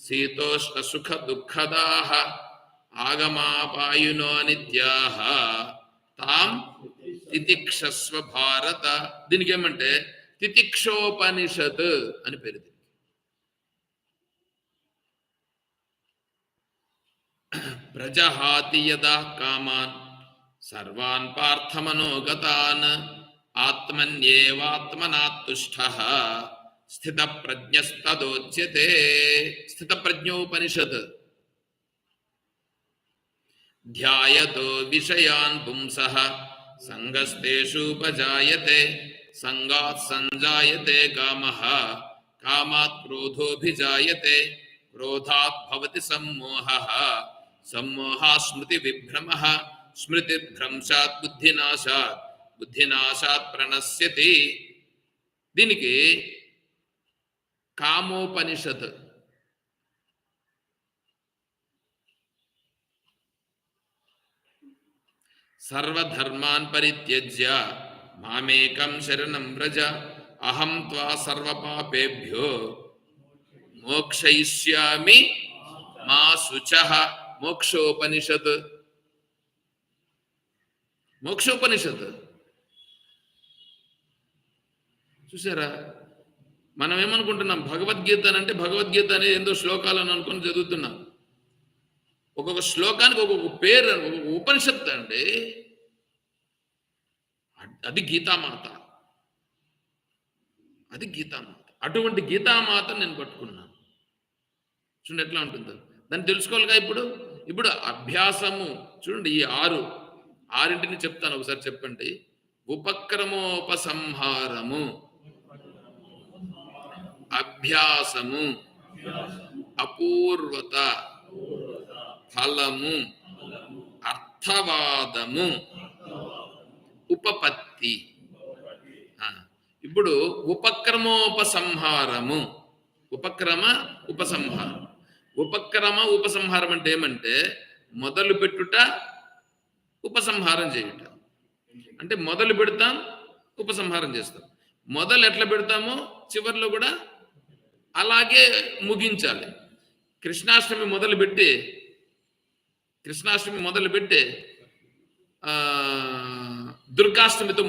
శీతోష్ణ సుఖ దుఃఖదాహ ఆగమాపాయునో నిత్యాహ తాం తితిక్షస్వ భారత. దీనికి ఏమంటే తితిక్షోపనిషత్ అని పేరు. ప్రజహాతి యదా కామాన్ సర్వాన్ పార్థమనోగతాన్ ఆత్మన్యేవాత్మనాత్తుష్టః స్థిత ప్రజ్ఞస్తదోచ్యతే. స్థిత ప్రజ్ఞోపనిషత్. ధ్యాయతో విషయాన్ పుంసః సంగస్తేషూపజాయతే సంగాత్ సంజాయతే కామః కామాత్ క్రోధోభిజాయతే క్రోధాత్ భవతి సమ్మోహః సమ్మోహాత్ స్మృతి విభ్రమః స్మృతిభ్రంశాత్ బుద్ధినాశాత్ బుద్ధినాశాత్ ప్రణశ్యతి. దీనికి కామోపనిషత్. సర్వధర్మాన్ పరిత్యజ్య మామేకం శరణం వ్రజ అహం త్వా సర్వపాపేభ్యో మోక్షయిష్యామి మా శుచః. మోక్షోపనిషత్. మోక్షోపనిషత్ చూసారా? మనం ఏమనుకుంటున్నాం, భగవద్గీత అంటే భగవద్గీత అనేది ఏందో శ్లోకాలను అనుకుని చదువుతున్నాం. ఒక్కొక్క శ్లోకానికి ఒక్కొక్క పేరు, ఒక్కొక్క ఉపనిషత్తు అండి. అది గీతామాత. అది గీతామాత. అటువంటి గీతామాత నేను పట్టుకున్నాను. చూడండి ఎట్లా ఉంటుందో. దాన్ని తెలుసుకోవాలిగా. ఇప్పుడు అభ్యాసము చూడండి. ఈ ఆరింటిని చెప్తాను, ఒకసారి చెప్పండి. ఉపక్రమోపసంహారము, అభ్యాసము, అపూర్వత, ఫలము, అర్థవాదము, ఉపపత్తి. ఇప్పుడు ఉపక్రమోపసంహారము, ఉపసంహారం. ఉపసంహారం అంటే ఏమంటే మొదలు పెట్టుట, ఉపసంహారం చేయుట. అంటే మొదలు పెడతాం, ఉపసంహారం చేస్తాం. మొదలు ఎట్లా పెడతామో చివరిలో కూడా అలాగే ముగించాలి. కృష్ణాష్టమి మొదలుపెట్టి దుర్గాష్టమితో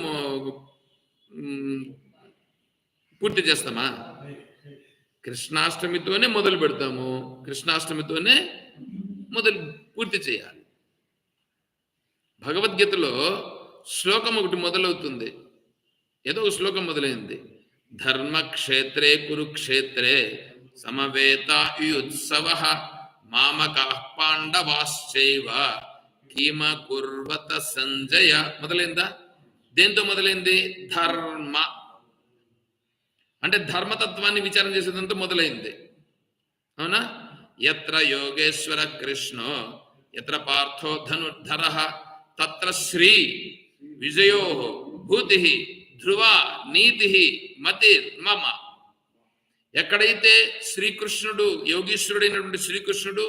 పూర్తి చేస్తామా? కృష్ణాష్టమితోనే మొదలు పెడతాము, కృష్ణాష్టమితోనే పూర్తి చేయాలి. భగవద్గీతలో శ్లోకం ఒకటి మొదలవుతుంది. ఏదో ఒక శ్లోకం మొదలైంది. ధర్మక్షేత్రే కురుక్షేత్రే సమవేతాయుత్సవః మామకాః పాండవాశ్చైవ కిమ కుర్వత సంజయ. మొదలైందా? దేంతో మొదలైంది? ధర్మ అంటే ధర్మతత్వాన్ని విచారం చేసేదంతా మొదలైంది. అవునా? ఎత్ర యోగేశ్వర కృష్ణో ఎత్ర పార్థో ధనుర్ధరః తత్ర శ్రీ విజయో భూతి ధ్రువ నీతి మతిర్ మమ. ఎక్కడైతే శ్రీకృష్ణుడు, యోగీశ్వరుడైనటువంటి శ్రీకృష్ణుడు,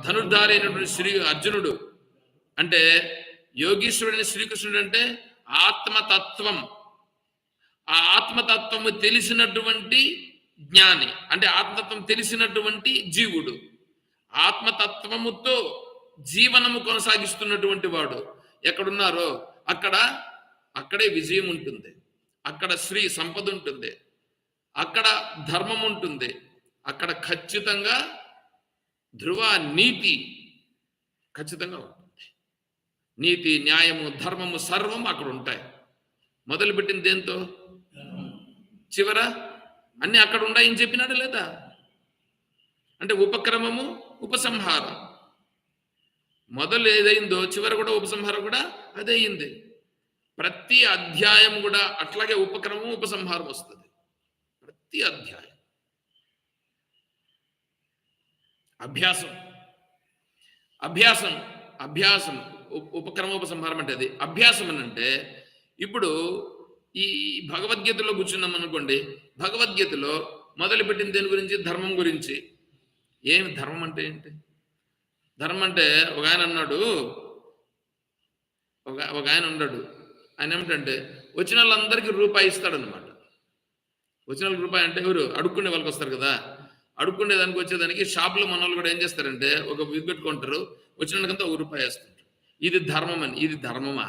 ధనుర్ధారి అయినటువంటి అర్జునుడు, అంటే యోగీశ్వరుడైన శ్రీకృష్ణుడు అంటే ఆత్మతత్వం. ఆ ఆత్మతత్వము తెలిసినటువంటి జ్ఞాని, అంటే ఆత్మతత్వం తెలిసినటువంటి జీవుడు, ఆత్మతత్వముతో జీవనము కొనసాగిస్తున్నటువంటి వాడు ఎక్కడున్నారో అక్కడే విజయం ఉంటుంది, అక్కడ శ్రీ సంపద ఉంటుంది, అక్కడ ధర్మం ఉంటుంది, అక్కడ ఖచ్చితంగా ధ్రువ నీతి ఖచ్చితంగా ఉంటుంది. నీతి, న్యాయము, ధర్మము సర్వం అక్కడ ఉంటాయి. మొదలుపెట్టింది దేంతో? చివర అన్ని అక్కడ ఉన్నాయని చెప్పినాడు లేదా? అంటే ఉపక్రమము, ఉపసంహారం. మొదలు ఏదైందో చివర కూడా ఉపసంహారం కూడా అదే అయింది. ప్రతి అధ్యాయం కూడా అట్లాగే ఉపక్రమం, ఉపసంహారం వస్తుంది. ప్రతి అధ్యాయం అభ్యాసం అభ్యాసం అభ్యాసం ఉపక్రమోపసంహారం అంటే అది అభ్యాసం అని. అంటే ఇప్పుడు ఈ భగవద్గీతలో కూర్చున్నాం అనుకోండి, భగవద్గీతలో మొదలుపెట్టిన దేని గురించి? ధర్మం గురించి. ఏమి ధర్మం అంటే ఏంటి? ధర్మం అంటే ఒక ఆయన అన్నాడు, ఒక ఆయన ఉన్నాడు, ఆయన ఏమిటంటే వచ్చిన వాళ్ళందరికీ రూపాయి ఇస్తాడనమాట. వచ్చిన వాళ్ళకి రూపాయి అంటే ఎవరు? అడుక్కునే వాళ్ళకి వస్తారు కదా. అడుక్కునే దానికి వచ్చేదానికి షాపులో మన వాళ్ళు కూడా ఏం చేస్తారంటే ఒక విగ్గట్ కొంటారు, వచ్చిన వాళ్ళకంతా ₹1 వేస్తుంటారు. ఇది ధర్మం అని. ఇది ధర్మమా?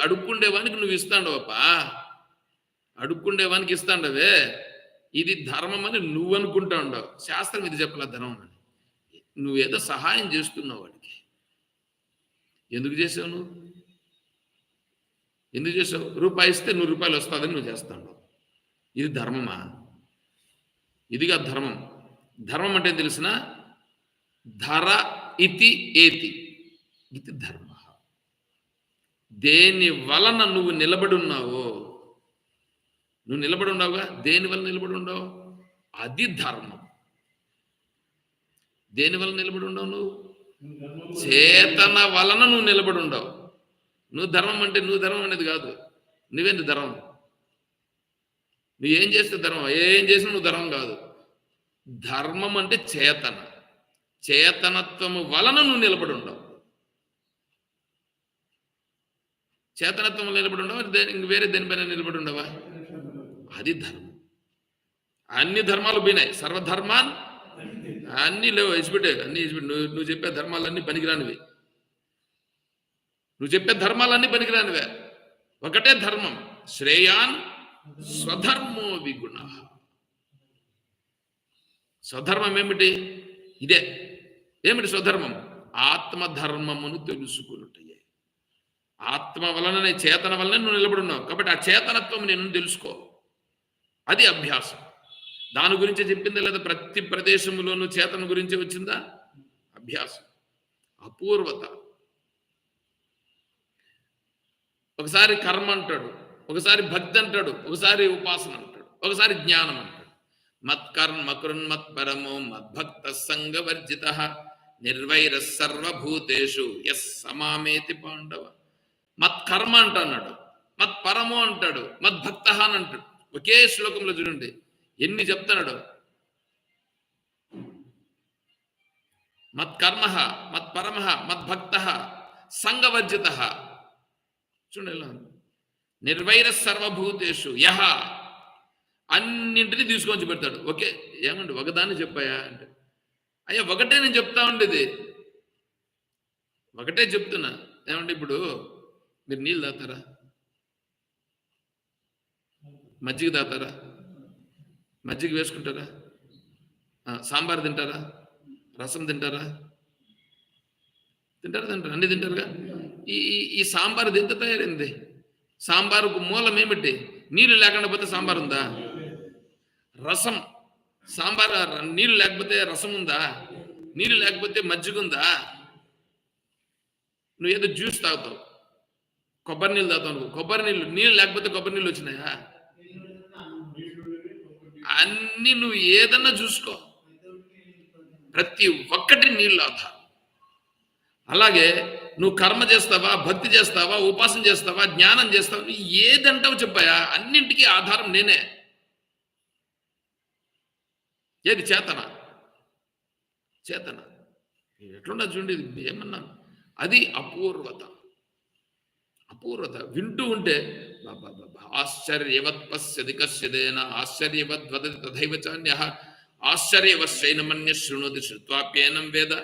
అడుక్కుండేవానికి నువ్వు ఇస్తాండవప్పా, అడుక్కుండేవానికి ఇస్తాండవే. ఇది ధర్మం అని నువ్వు అనుకుంటా ఉండవు. శాస్త్రం ఇది చెప్పలే ధర్మం అని. నువ్వేదో సహాయం చేస్తున్నావు వాడికి. ఎందుకు చేసావు నువ్వు? ఎందుకు చేసావు? ₹1 ఇస్తే ₹100 వస్తుందని నువ్వు చేస్తాడు. ఇది ధర్మమా? ఇదిగా ధర్మం. ధర్మం అంటే తెలిసిన ధర ఇతి ఏతి, ఇది ధర్మ. దేని వలన నువ్వు నిలబడి ఉన్నావో, నువ్వు నిలబడి ఉన్నావుగా, దేని వలన నిలబడి ఉండవు? అది ధర్మం. దేని వలన నిలబడి ఉండవు? నువ్వు చేతన వలన నువ్వు నిలబడి ఉండవు. నువ్వు ధర్మం అంటే నువ్వు ధర్మం అనేది కాదు. నువ్వేంది ధర్మం? నువ్వేం చేస్తే ధర్మం? ఏం చేసినా నువ్వు ధర్మం కాదు. ధర్మం అంటే చేతన. చేతనత్వము వలన నువ్వు నిలబడి ఉండవు. చేతనత్వం నిలబడి ఉండవు, ఇంక వేరే దేనిపైన నిలబడి ఉండవా? అది ధర్మం. అన్ని ధర్మాలు పోయినాయి. సర్వధర్మాన్ అన్నీ లేవు, ఇచ్చిపెట్టే అన్ని ఇచ్చిపెట్టు. నువ్వు చెప్పే ధర్మాలన్నీ పనికిరానివి. నువ్వు చెప్పే ధర్మాలన్నీ పనికిరానివే. ఒకటే ధర్మం, శ్రేయాన్ స్వధర్మో విగుణ. స్వధర్మం ఏమిటి? ఇదే. ఏమిటి స్వధర్మం? ఆత్మధర్మమును తెలుసుకున్నట్టయ్యే. ఆత్మ వలననే, చేతన వలన నువ్వు నిలబడి ఉన్నావు కాబట్టి ఆ చేతనత్వం నేను తెలుసుకో. అది అభ్యాసం. దాని గురించి చెప్పిందా లేదా? ప్రతి ప్రదేశంలోనూ చేతన గురించి వచ్చిందా? అభ్యాసం, అపూర్వత. ఒకసారి కర్మ అంటాడు, ఒకసారి భక్తి అంటాడు, ఒకసారి ఉపాసన అంటాడు, ఒకసారి జ్ఞానం అంటాడు. మత్కర్మ కృన్మత్పరమో మద్భక్త సంగవర్జిత నిర్వైర సర్వభూతేషు యస్ సమామేతి పాండవ. మత్కర్మ అంటున్నాడు, మత్పరమో అంటాడు, మద్భక్త అని అంటాడు. ఒకే శ్లోకంలో చూడండి ఎన్ని చెప్తున్నాడు. మత్కర్మ, మత్పరమ, మద్భక్త, సంగవర్జిత. చూడండి, నిర్వైర సర్వభూతేషు యహ, అన్నింటినీ తీసుకొని పెడతాడు. ఓకే, ఏమండి ఒకదాన్ని చెప్పాయా అంటే, అయ్యా ఒకటే నేను చెప్తా ఉండేది, ఒకటే చెప్తున్నా. ఏమంటే ఇప్పుడు మీరు నీళ్ళు తాగుతారా? మజ్జిగ తాగుతారా? మజ్జిగ వేసుకుంటారా? సాంబార్ తింటారా? రసం తింటారా? తింటారా? అన్ని తింటారుగా. ఈ సాంబార్ ఎంత తయారైంది? సాంబారుకు మూలం ఏమిటి? నీళ్ళు లేకుండా పోతే సాంబార్ ఉందా? రసం, సాంబార్ నీళ్ళు లేకపోతే రసం ఉందా? నీళ్ళు లేకపోతే మజ్జిగ ఉందా? నువ్వు ఏదో జ్యూస్ తాగుతావు, కొబ్బరి నీళ్ళు తాగుతావు నువ్వు. కొబ్బరి నీళ్ళు లేకపోతే కొబ్బరి నీళ్ళు వచ్చినాయా? అన్ని నువ్వు ఏదన్నా చూసుకో, ప్రతి ఒక్కటి నీళ్ళు ఆధారం. అలాగే నువ్వు కర్మ చేస్తావా, భక్తి చేస్తావా, ఉపాసన చేస్తావా, జ్ఞానం చేస్తావా, ఏదంటావు చెప్పాయా? అన్నింటికీ ఆధారం నేనే. ఏది? చేతన. చేతన ఎట్లున్నా చూడండి, ఏమన్నాను, అది అపూర్వత. అపూర్వత వింటూ ఉంటే ఆశ్చర్యవత్ పశ్యతి కశ్యదేన ఆశ్చర్యవద్ వదతి తథైవ చాన్యః ఆశ్చర్యవశ్చైనమన్య శృణోతి శ్రుత్వాప్యేనం వేద